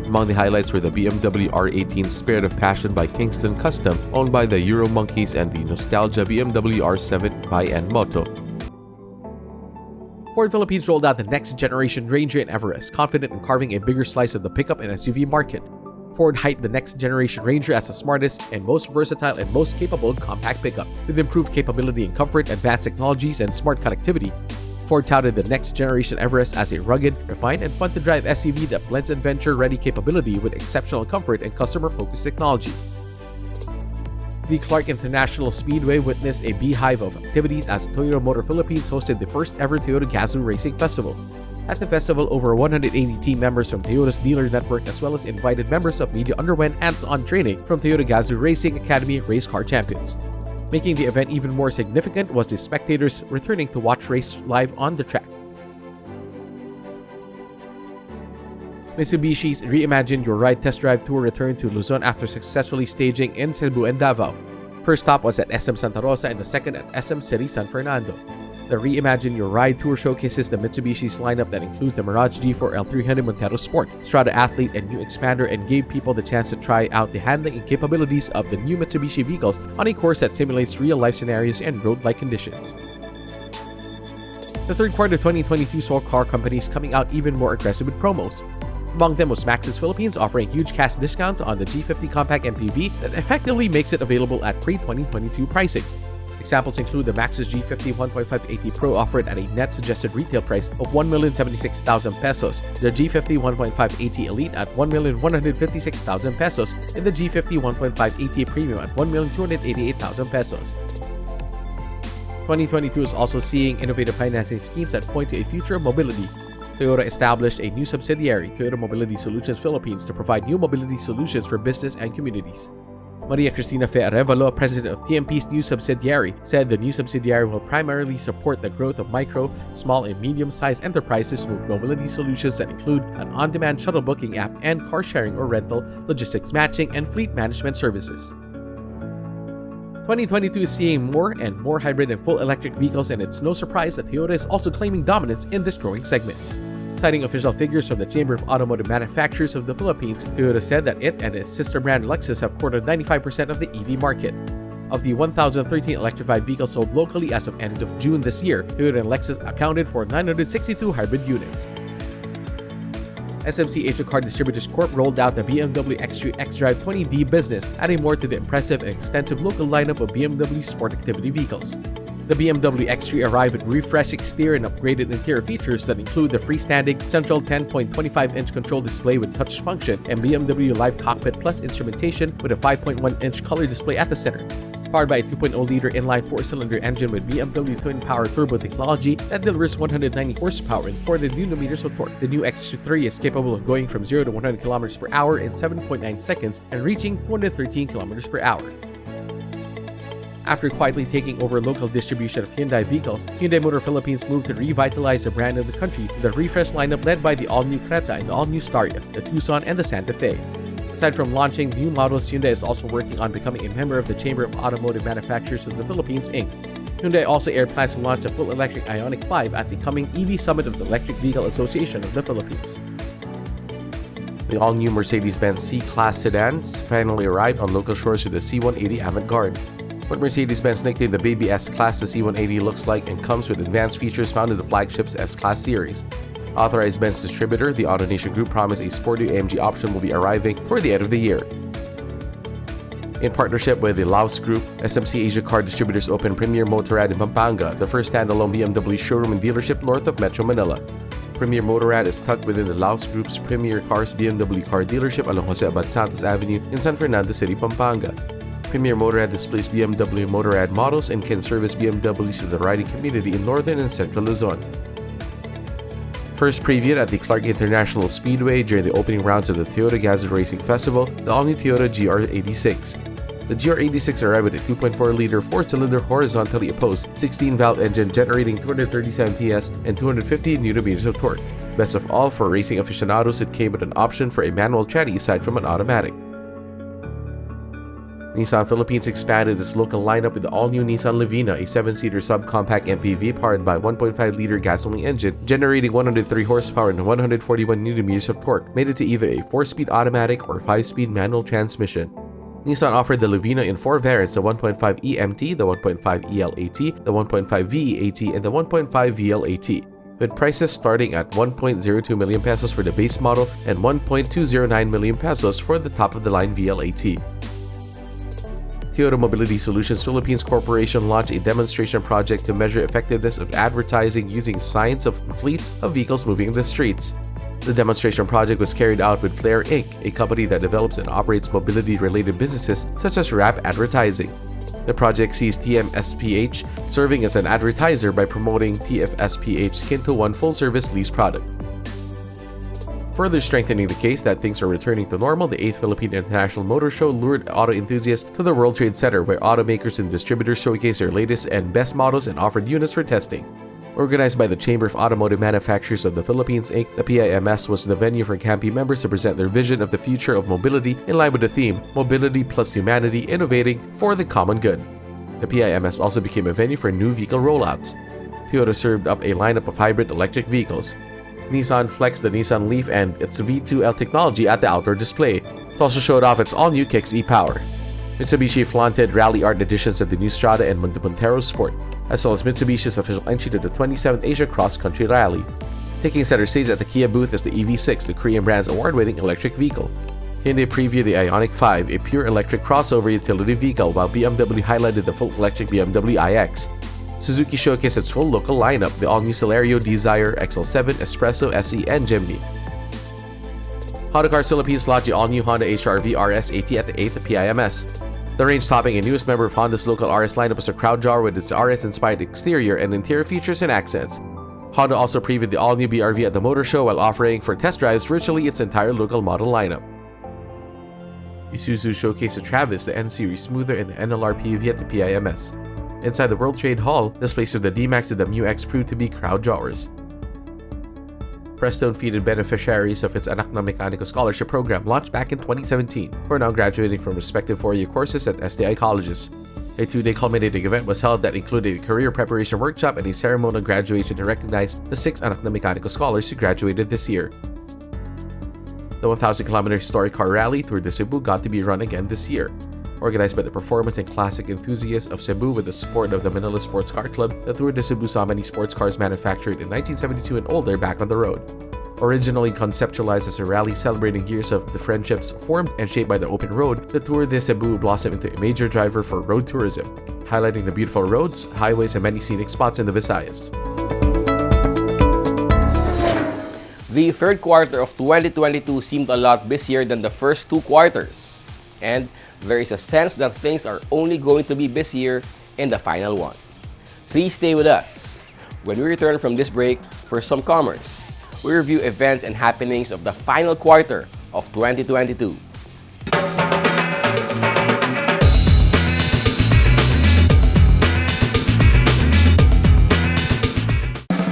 Among the highlights were the BMW R18 Spirit of Passion by Kingston Custom, owned by the Euro Monkeys, and the Nostalgia BMW R7 by Enmoto. Ford Philippines rolled out the next-generation Ranger and Everest, confident in carving a bigger slice of the pickup and SUV market. Ford hyped the next-generation Ranger as the smartest and most versatile and most capable compact pickup. With improved capability and comfort, advanced technologies, and smart connectivity, Ford touted the next-generation Everest as a rugged, refined, and fun-to-drive SUV that blends adventure-ready capability with exceptional comfort and customer-focused technology. The Clark International Speedway witnessed a beehive of activities as Toyota Motor Philippines hosted the first-ever Toyota Gazoo Racing Festival. At the festival, over 180 team members from Toyota's dealer network as well as invited members of media underwent hands-on training from Toyota Gazoo Racing Academy race car champions. Making the event even more significant was the spectators returning to watch race live on the track. Mitsubishi's Reimagine Your Ride Test Drive Tour returned to Luzon after successfully staging in Cebu and Davao. First stop was at SM Santa Rosa and the second at SM City San Fernando. The Reimagine Your Ride Tour showcases the Mitsubishi's lineup that includes the Mirage G4 L300 Montero Sport, Strada Athlete, and new Expander, and gave people the chance to try out the handling and capabilities of the new Mitsubishi vehicles on a course that simulates real-life scenarios and road-like conditions. The third quarter of 2022 saw car companies coming out even more aggressive with promos. Among them was Maxus Philippines offering huge cash discounts on the G50 Compact MPV that effectively makes it available at pre-2022 pricing. Examples include the Maxus G50 1.580 Pro offered at a net suggested retail price of 1,076,000 pesos, the G50 1.580 Elite at 1,156,000 pesos, and the G50 1.580 Premium at 1,288,000 pesos. 2022 is also seeing innovative financing schemes that point to a future of mobility. Toyota established a new subsidiary, Toyota Mobility Solutions Philippines, to provide new mobility solutions for business and communities. Maria Cristina Fe Arevalo, president of TMP's new subsidiary, said the new subsidiary will primarily support the growth of micro, small, and medium-sized enterprises with mobility solutions that include an on-demand shuttle booking app and car sharing or rental, logistics matching, and fleet management services. 2022 is seeing more and more hybrid and full electric vehicles, and it's no surprise that Toyota is also claiming dominance in this growing segment. Citing official figures from the Chamber of Automotive Manufacturers of the Philippines, Toyota said that it and its sister brand Lexus have cornered 95% of the EV market. Of the 1,013 electrified vehicles sold locally as of end of June this year, Toyota and Lexus accounted for 962 hybrid units. SMC Asia Car Distributors Corp rolled out the BMW X3 xDrive 20D business, adding more to the impressive and extensive local lineup of BMW sport activity vehicles. The BMW X3 arrived with refreshed exterior and upgraded interior features that include the freestanding central 10.25-inch control display with touch function and BMW Live Cockpit Plus instrumentation with a 5.1-inch color display at the center. Powered by a 2.0-liter inline 4-cylinder engine with BMW twin-power turbo technology that delivers 190 horsepower and 400 Nm of torque, the new X3 is capable of going from 0 to 100 km per hour in 7.9 seconds and reaching 213 km per hour. After quietly taking over local distribution of Hyundai vehicles, Hyundai Motor Philippines moved to revitalize the brand in the country with a refreshed lineup led by the all-new Creta and the all-new Staria, the Tucson, and the Santa Fe. Aside from launching new models, Hyundai is also working on becoming a member of the Chamber of Automotive Manufacturers of the Philippines, Inc. Hyundai also aired plans to launch a full electric Ioniq 5 at the coming EV Summit of the Electric Vehicle Association of the Philippines. The all-new Mercedes-Benz C-Class sedans finally arrived on local shores with the C180 Avantgarde. What Mercedes-Benz nicknamed the Baby S-Class, the C180 looks like and comes with advanced features found in the flagship's S-Class series. Authorized Benz distributor, the AutoNation Group, promised a sporty AMG option will be arriving for the end of the year. In partnership with the Laos Group, SMC Asia Car Distributors opened Premier Motorrad in Pampanga, the first standalone BMW showroom and dealership north of Metro Manila. Premier Motorrad is tucked within the Laos Group's Premier Cars BMW car dealership along Jose Abad Santos Avenue in San Fernando City, Pampanga. Premier Motorrad displays BMW Motorrad models and can service BMWs to the riding community in northern and central Luzon. First previewed at the Clark International Speedway during the opening rounds of the Toyota Gazoo Racing Festival, the all-new Toyota GR86. The GR86 arrived with a 2.4-liter 4-cylinder horizontally opposed 16-valve engine generating 237 PS and 250 Nm of torque. Best of all, for racing aficionados, it came with an option for a manual tranny aside from an automatic. Nissan Philippines expanded its local lineup with the all-new Nissan Livina, a 7-seater subcompact MPV powered by a 1.5-liter gasoline engine, generating 103 horsepower and 141 Nm of torque, made it to either a 4-speed automatic or 5-speed manual transmission. Nissan offered the Livina in 4 variants: the 1.5 EMT, the 1.5 ELAT, the 1.5 VEAT, and the 1.5 VLAT, with prices starting at 1.02 million pesos for the base model and 1.209 million pesos for the top-of-the-line VLAT. Toyota Mobility Solutions Philippines Corporation launched a demonstration project to measure effectiveness of advertising using science of fleets of vehicles moving the streets. The demonstration project was carried out with Flair Inc., a company that develops and operates mobility-related businesses such as wrap advertising. The project sees TMSPH serving as an advertiser by promoting TFSPH Skin to One full-service lease product. Further strengthening the case that things are returning to normal, the 8th Philippine International Motor Show lured auto enthusiasts to the World Trade Center, where automakers and distributors showcased their latest and best models and offered units for testing. Organized by the Chamber of Automotive Manufacturers of the Philippines, Inc., the PIMS was the venue for CAMPI members to present their vision of the future of mobility in line with the theme, Mobility plus Humanity, Innovating for the Common Good. The PIMS also became a venue for new vehicle rollouts. Toyota served up a lineup of hybrid electric vehicles. Nissan flexed the Nissan Leaf and its V2L technology at the outdoor display. It also showed off its all-new Kicks e-Power. Mitsubishi flaunted rally art editions of the new Strada and Montero Sport, as well as Mitsubishi's official entry to the 27th Asia Cross Country Rally. Taking center stage at the Kia booth is the EV6, the Korean brand's award-winning electric vehicle. Hyundai previewed the Ioniq 5, a pure electric crossover utility vehicle, while BMW highlighted the full electric BMW iX. Suzuki showcased its full local lineup, the all-new Celerio, Dzire, XL7, Espresso, SE, and Jimny. Honda Cars Philippines launched the all-new Honda HR-V RS AT at the 8th PIMS. The range-topping and newest member of Honda's local RS lineup was a crowd drawer with its RS-inspired exterior and interior features and accents. Honda also previewed the all-new BRV at the motor show while offering for test drives virtually its entire local model lineup. Isuzu showcased the Travis, the N-Series smoother, and the NLR PUV at the PIMS. Inside the World Trade Hall, displays of the D-Max and the MU-X proved to be crowd drawers. Prestone featured beneficiaries of its Anak na Mekaniko Scholarship Program launched back in 2017, who are now graduating from respective four-year courses at STI colleges. A two-day culminating event was held that included a career preparation workshop and a ceremonial graduation to recognize the 6 Anak na Mekaniko scholars who graduated this year. The 1,000-kilometer historic car rally Tour de Cebu got to be run again this year. Organized by the performance and classic enthusiasts of Cebu with the support of the Manila Sports Car Club, the Tour de Cebu saw many sports cars manufactured in 1972 and older back on the road. Originally conceptualized as a rally celebrating years of the friendships formed and shaped by the open road, the Tour de Cebu blossomed into a major driver for road tourism, highlighting the beautiful roads, highways, and many scenic spots in the Visayas. The third quarter of 2022 seemed a lot busier than the first two quarters, and there is a sense that things are only going to be busier in the final one. Please stay with us. When we return from this break for some commerce, we review events and happenings of the final quarter of 2022.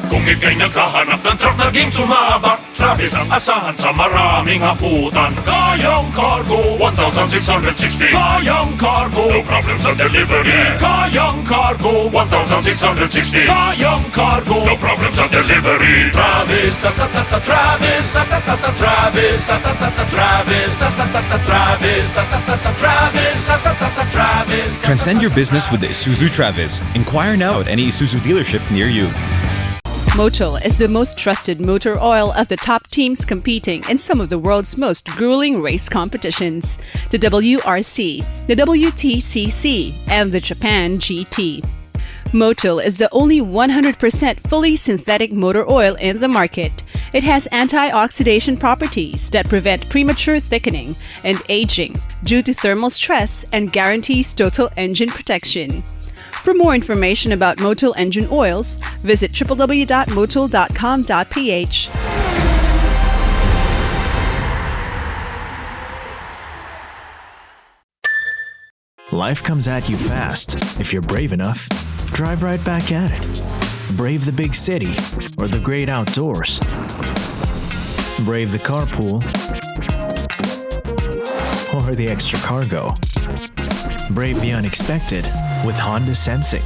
Kung ika'y naghahanap ng truck na game sumabak, Travis ang asahan sa maraming haputan. Kayang Cargo, 1,660. Kayang Cargo, no problem sa delivery. Kayang Cargo, 1,660. Kayang Cargo, no problem sa delivery. Travis, ta-ta-ta-ta, Travis, ta-ta-ta-ta, Travis, ta-ta-ta-ta, Travis, ta-ta-ta-ta, Travis, ta-ta-ta-ta, Travis, ta-ta-ta-ta, Travis. Transcend your business with the Isuzu Travis. Inquire now at any Isuzu dealership near you. Motul is the most trusted motor oil of the top teams competing in some of the world's most grueling race competitions: the WRC, the WTCC, and the Japan GT. Motul is the only 100% fully synthetic motor oil in the market. It has antioxidant properties that prevent premature thickening and aging due to thermal stress and guarantees total engine protection. For more information about Motul engine oils, visit www.motul.com.ph. Life comes at you fast. If you're brave enough, drive right back at it. Brave the big city or the great outdoors. Brave the carpool or the extra cargo. Brave the unexpected with Honda Sensing.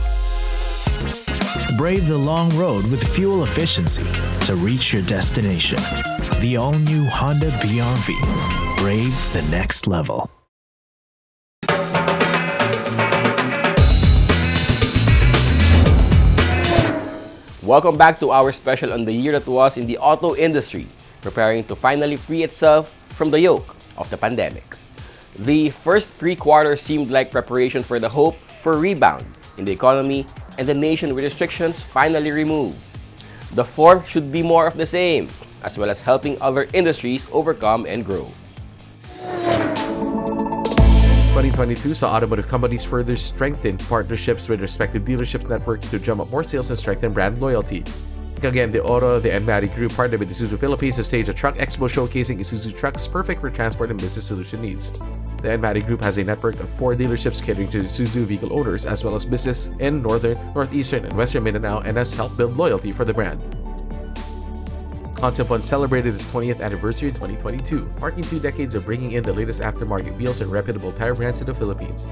Brave the long road with fuel efficiency to reach your destination. The all-new Honda BRV. Brave the next level. Welcome back to our special on the year that was in the auto industry, preparing to finally free itself from the yoke of the pandemic. The first three quarters seemed like preparation for the hope for rebound in the economy and the nation with restrictions finally removed. The fourth should be more of the same, as well as helping other industries overcome and grow. 2022 saw automotive companies further strengthen partnerships with respective dealerships networks to drum up more sales and strengthen brand loyalty. Cagayan de Oro, the Enmati Group partnered with Isuzu Philippines to stage a truck expo showcasing Isuzu trucks perfect for transport and business solution needs. The Enmati Group has a network of 4 dealerships catering to Isuzu vehicle owners as well as business in northern, northeastern, and western Mindanao and has helped build loyalty for the brand. Concept One celebrated its 20th anniversary in 2022, marking 2 decades of bringing in the latest aftermarket wheels and reputable tire brands in the Philippines.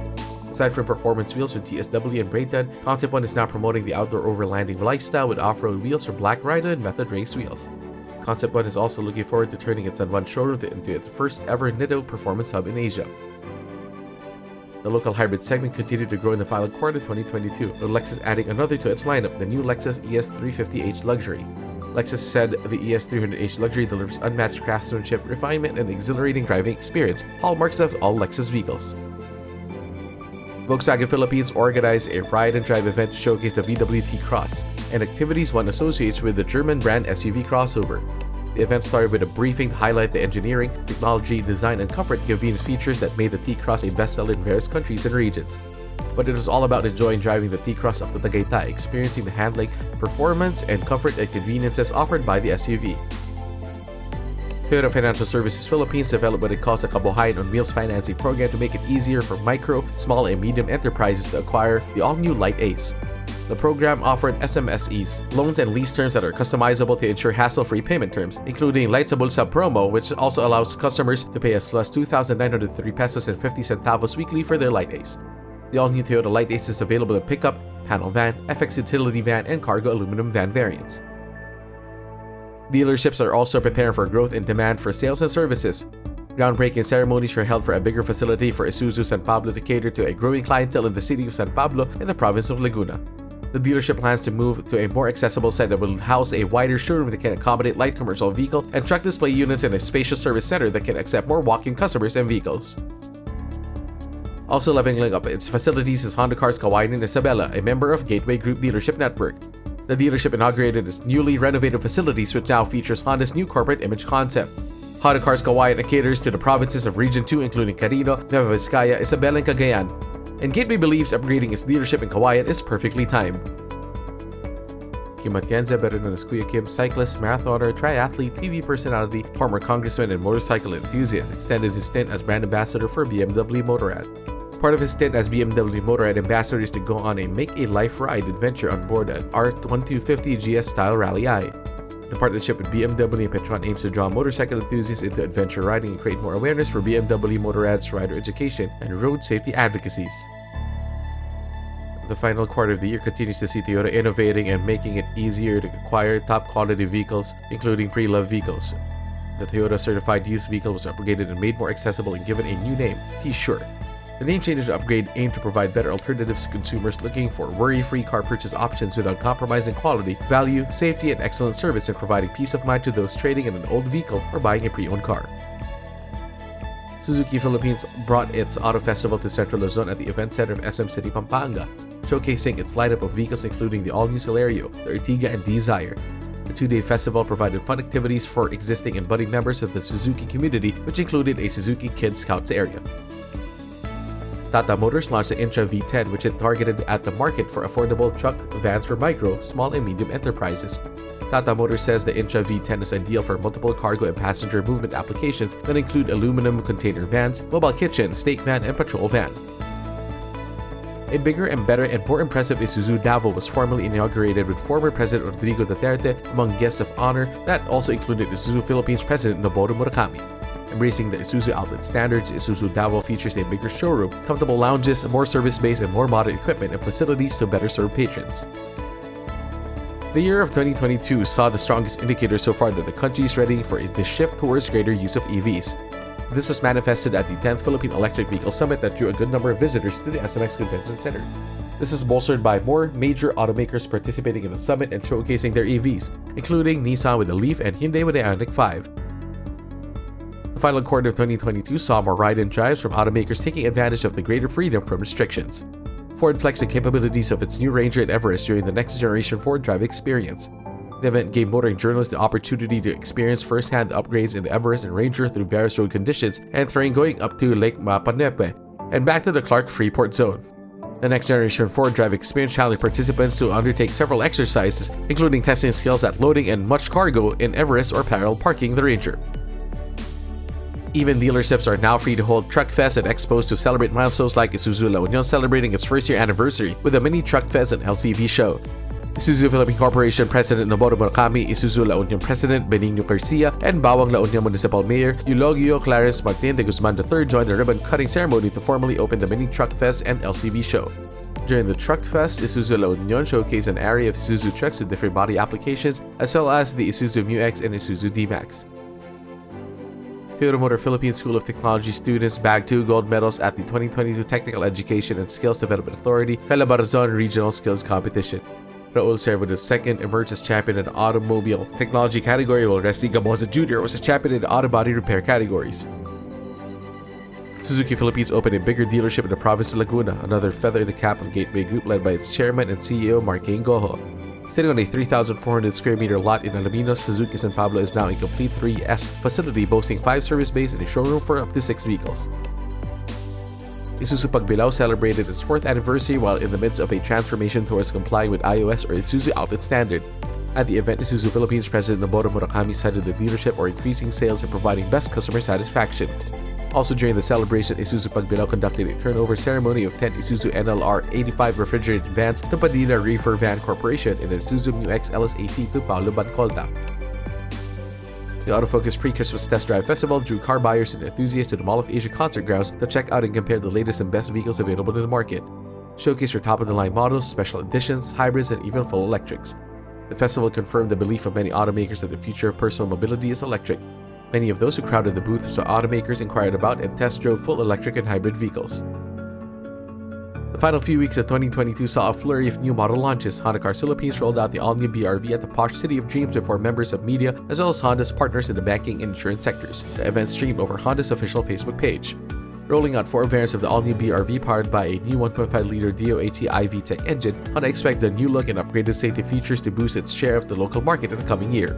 Aside from performance wheels with TSW and Brayton, Concept One is now promoting the outdoor overlanding lifestyle with off-road wheels for Black Rhino and Method Race wheels. Concept One is also looking forward to turning its San Juan showroom into its first ever Nitto performance hub in Asia. The local hybrid segment continued to grow in the final quarter 2022, with Lexus adding another to its lineup, the new Lexus ES350h Luxury. Lexus said the ES300h Luxury delivers unmatched craftsmanship, refinement, and exhilarating driving experience, hallmarks of all Lexus vehicles. Volkswagen Philippines organized a ride and drive event to showcase the VW T-Cross, and activities one associates with the German brand SUV crossover. The event started with a briefing to highlight the engineering, technology, design, and comfort convenience features that made the T-Cross a bestseller in various countries and regions. but it was all about enjoying driving the T-Cross up to Tagaytay, experiencing the handling, performance, and comfort and conveniences offered by the SUV. Toyota Financial Services Philippines developed what it calls a Kabuhayan on Wheels financing program to make it easier for micro, small, and medium enterprises to acquire the all-new Light Ace. The program offered SMSEs, loans and lease terms that are customizable to ensure hassle-free payment terms, including Light sa Bulsa promo, which also allows customers to pay as low as 2,903 pesos and 50 centavos weekly for their Light Ace. The all-new Toyota Light Ace is available in pickup, panel van, FX utility van, and cargo aluminum van variants. Dealerships are also preparing for growth in demand for sales and services. Groundbreaking ceremonies were held for a bigger facility for Isuzu San Pablo to cater to a growing clientele in the city of San Pablo in the province of Laguna. The dealership plans to move to a more accessible site that will house a wider showroom that can accommodate light commercial vehicle and truck display units and a spacious service center that can accept more walk-in customers and vehicles. Also leveling up its facilities is Honda Cars Kawayan in Isabela, a member of Gateway Group Dealership Network. The dealership inaugurated its newly renovated facilities, which now features Honda's new corporate image concept. Honda Cars Kawayan caters to the provinces of Region 2 including Carino, Nueva Vizcaya, Isabela, and Cagayan. And Gateway believes upgrading its dealership in Kawayan is perfectly timed. Kim Atienza, better known as Kuya Kim, cyclist, marathoner, triathlete, TV personality, former congressman, and motorcycle enthusiast, extended his stint as brand ambassador for BMW Motorrad. Part of his stint as BMW Motorrad ambassador is to go on a Make a Life Ride adventure on board an R1250 GS style Rally I. The partnership with BMW and Petron aims to draw motorcycle enthusiasts into adventure riding and create more awareness for BMW Motorrad's rider education and road safety advocacies. The final quarter of the year continues to see Toyota innovating and making it easier to acquire top quality vehicles, including pre-loved vehicles. The Toyota certified used vehicle was upgraded and made more accessible and given a new name, T-Sure. The name change upgrade aimed to provide better alternatives to consumers looking for worry-free car purchase options without compromising quality, value, safety, and excellent service, and providing peace of mind to those trading in an old vehicle or buying a pre-owned car. Suzuki Philippines brought its Auto Festival to Central Luzon at the event center of SM City, Pampanga, showcasing its lineup of vehicles including the all-new Celerio, the Ertiga, and Desire. The two-day festival provided fun activities for existing and budding members of the Suzuki community, which included a Suzuki Kids Scouts area. Tata Motors launched the Intra V10, which it targeted at the market for affordable truck vans for micro, small, and medium enterprises. Tata Motors says the Intra V10 is ideal for multiple cargo and passenger movement applications that include aluminum container vans, mobile kitchen, stake van, and patrol van. A bigger and better and more impressive Isuzu Davao was formally inaugurated with former President Rodrigo Duterte among guests of honor that also included Isuzu Philippines President Noboru Murakami. Embracing the Isuzu outlet standards, Isuzu Davao features a bigger showroom, comfortable lounges, more service space, and more modern equipment and facilities to better serve patrons. The year of 2022 saw the strongest indicator so far that the country is ready for the shift towards greater use of EVs. This was manifested at the 10th Philippine Electric Vehicle Summit that drew a good number of visitors to the SMX Convention Center. This is bolstered by more major automakers participating in the summit and showcasing their EVs, including Nissan with the Leaf and Hyundai with the Ioniq 5. The final quarter of 2022 saw more ride-and drives from automakers taking advantage of the greater freedom from restrictions. Ford flexed the capabilities of its new Ranger and Everest during the next generation Ford Drive experience. The event gave motoring journalists the opportunity to experience firsthand the upgrades in the Everest and Ranger through various road conditions and terrain going up to Lake Mapanepe and back to the Clark Freeport Zone. The next generation Ford Drive experience challenged participants to undertake several exercises, including testing skills at loading and much cargo in Everest or parallel parking the Ranger. Even dealerships are now free to hold Truck Fest and expos to celebrate milestones like Isuzu La Union celebrating its first-year anniversary with a mini Truck Fest and LCV show. Isuzu Philippine Corporation President Noboru Murakami, Isuzu La Union President Benigno Garcia, and Bawang La Union Municipal Mayor Eulogio Clarence Martin de Guzman III joined the ribbon-cutting ceremony to formally open the mini Truck Fest and LCV show. During the Truck Fest, Isuzu La Union showcased an array of Isuzu trucks with different body applications, as well as the Isuzu MU-X and Isuzu D-Max. Toyota Motor Philippines School of Technology students bagged 2 gold medals at the 2022 Technical Education and Skills Development Authority Calabarzon Regional Skills Competition. Raul Servo II emerged as champion in the automobile technology category, while Resty Gaboza Jr. was a champion in the auto body repair categories. Suzuki Philippines opened a bigger dealership in the province of Laguna, another feather in the cap of Gateway Group led by its chairman and CEO Marquín Gojo. Sitting on a 3,400 square meter lot in Alaminos, Suzuki San Pablo is now a complete 3S facility boasting 5 service bays and a showroom for up to 6 vehicles. Isuzu Pagbilao celebrated its 4th anniversary while in the midst of a transformation towards complying with iOS or Isuzu Outlet Standard. At the event, Isuzu Philippines President Noboru Murakami cited the leadership or increasing sales and providing best customer satisfaction. Also during the celebration, Isuzu Pagbilao conducted a turnover ceremony of 10 Isuzu NLR 85 refrigerated vans to Padilla Reefer Van Corporation and Isuzu MU-X LS80 to Paulo Bancolta. The Autofocus Pre-Christmas Test Drive Festival drew car buyers and enthusiasts to the Mall of Asia concert grounds to check out and compare the latest and best vehicles available in the market. Showcase your top-of-the-line models, special editions, hybrids, and even full electrics. The festival confirmed the belief of many automakers that the future of personal mobility is electric. Many of those who crowded the booth saw automakers inquired about and test drove full electric and hybrid vehicles. The final few weeks of 2022 saw a flurry of new model launches. Honda Cars Philippines rolled out the all-new BRV at the posh City of Dreams before members of media as well as Honda's partners in the banking and insurance sectors. The event streamed over Honda's official Facebook page. Rolling out 4 variants of the all-new BRV powered by a new 1.5-liter DOHT iVTEC engine, Honda expects the new look and upgraded safety features to boost its share of the local market in the coming year.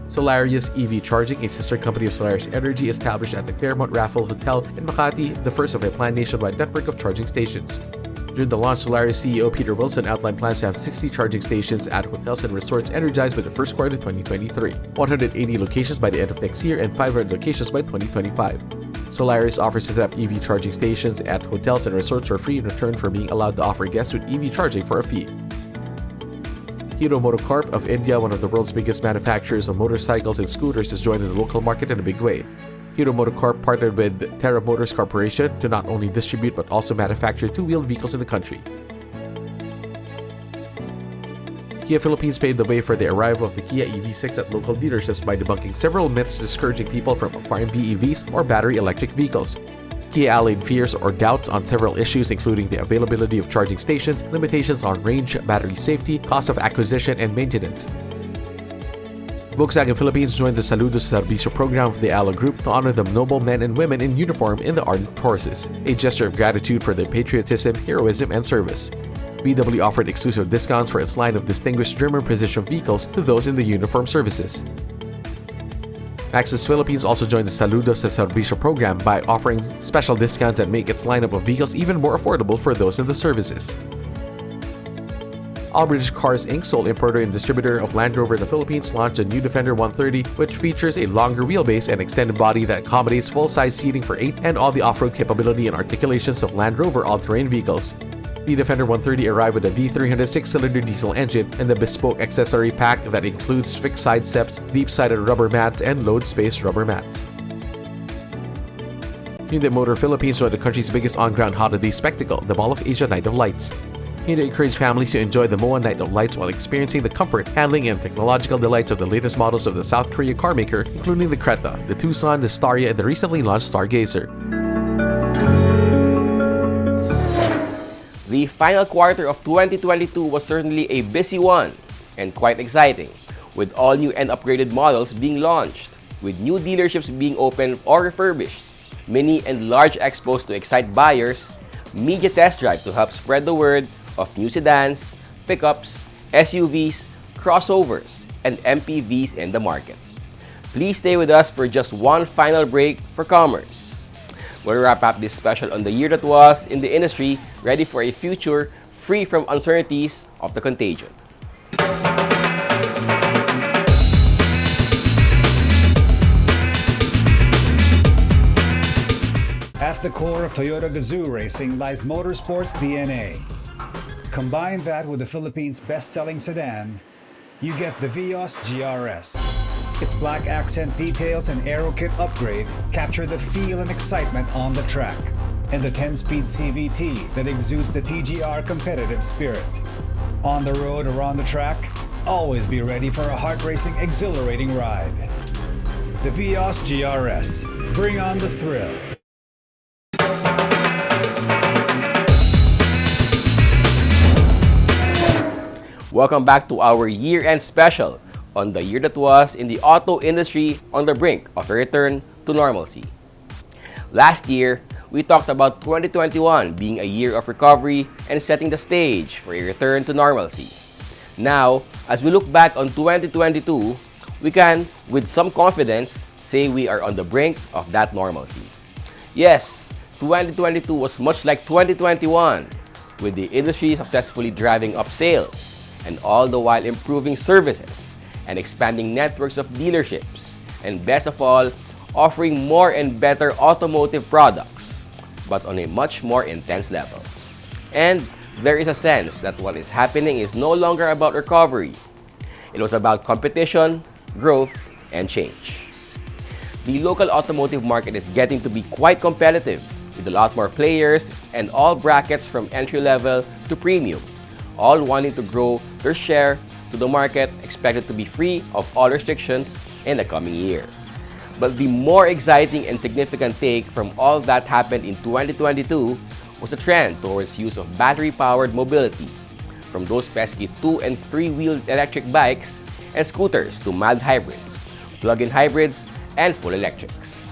Solarius EV Charging, a sister company of Solaris Energy, established at the Fairmont Raffle Hotel in Makati, the first of a planned nationwide network of charging stations. During the launch, Solaris CEO Peter Wilson outlined plans to have 60 charging stations at hotels and resorts energized by the first quarter of 2023, 180 locations by the end of next year, and 500 locations by 2025. Solaris offers to set up EV charging stations at hotels and resorts for free in return for being allowed to offer guests with EV charging for a fee. Hero MotoCorp of India, one of the world's biggest manufacturers of motorcycles and scooters, is joining the local market in a big way. Hero MotoCorp partnered with Terra Motors Corporation to not only distribute but also manufacture two-wheeled vehicles in the country. Kia Philippines paved the way for the arrival of the Kia EV6 at local dealerships by debunking several myths discouraging people from acquiring BEVs or battery electric vehicles. Kia allayed fears or doubts on several issues including the availability of charging stations, limitations on range, battery safety, cost of acquisition, and maintenance. Volkswagen Philippines joined the Saludo sa Serbisyo program of the Alo Group to honor the noble men and women in uniform in the armed forces, a gesture of gratitude for their patriotism, heroism, and service. VW offered exclusive discounts for its line of distinguished German precision vehicles to those in the uniform services. Maxus Philippines also joined the Saludo sa Serbisyo program by offering special discounts that make its lineup of vehicles even more affordable for those in the services. All British Cars Inc., sole importer and distributor of Land Rover in the Philippines, launched a new Defender 130, which features a longer wheelbase and extended body that accommodates full-size seating for 8 and all the off-road capability and articulations of Land Rover all-terrain vehicles. The Defender 130 arrived with a D300 6-cylinder diesel engine and the bespoke accessory pack that includes fixed side steps, deep-sided rubber mats, and load-space rubber mats. Hyundai Motor Philippines joined the country's biggest on-ground holiday spectacle, the Mall of Asia Night of Lights. Hyundai encouraged families to enjoy the MOA Night of Lights while experiencing the comfort, handling, and technological delights of the latest models of the South Korea carmaker, including the Creta, the Tucson, the Staria, and the recently launched Stargazer. The final quarter of 2022 was certainly a busy one and quite exciting, with all new and upgraded models being launched, with new dealerships being opened or refurbished, mini and large expos to excite buyers, media test drive to help spread the word of new sedans, pickups, SUVs, crossovers, and MPVs in the market. Please stay with us for just one final break for commerce. We'll wrap up this special on the year that was in the industry, ready for a future free from uncertainties of the contagion. At the core of Toyota Gazoo racing lies motorsports DNA. Combine that with the Philippines' best-selling sedan, you get the Vios GRS. Its black accent details and aero kit upgrade capture the feel and excitement on the track, and the 10-speed CVT that exudes the TGR competitive spirit. On the road or on the track, always be ready for a heart-racing, exhilarating ride. The Vios GRS. Bring on the thrill. Welcome back to our year-end special on the year that was in the auto industry on the brink of a return to normalcy. Last year, we talked about 2021 being a year of recovery and setting the stage for a return to normalcy. Now, as we look back on 2022, we can, with some confidence, say we are on the brink of that normalcy. Yes, 2022 was much like 2021, with the industry successfully driving up sales, and all the while improving services and expanding networks of dealerships, and best of all, offering more and better automotive products, but on a much more intense level. And there is a sense that what is happening is no longer about recovery. It was about competition, growth, and change. The local automotive market is getting to be quite competitive, with a lot more players and all brackets from entry-level to premium, all wanting to grow their share to the market expected to be free of all restrictions in the coming year. But the more exciting and significant take from all that happened in 2022 was a trend towards use of battery-powered mobility, from those pesky 2- and 3-wheeled electric bikes and scooters to mild hybrids, plug-in hybrids, and full electrics.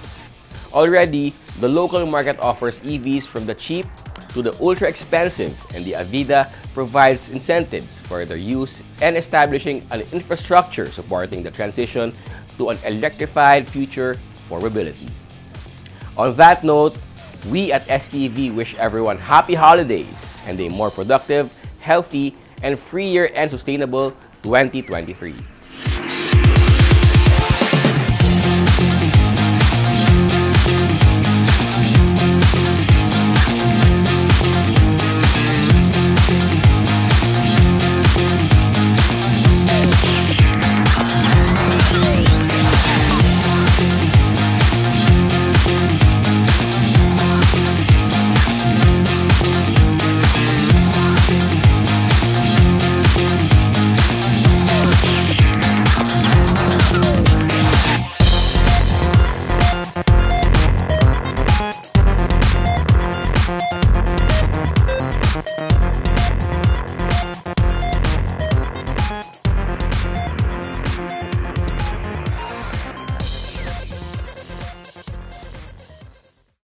Already, the local market offers EVs from the cheap to the ultra-expensive, and the Avida provides incentives for their use and establishing an infrastructure supporting the transition to an electrified future for mobility. On that note, we at STV wish everyone happy holidays and a more productive, healthy, and freer and sustainable 2023.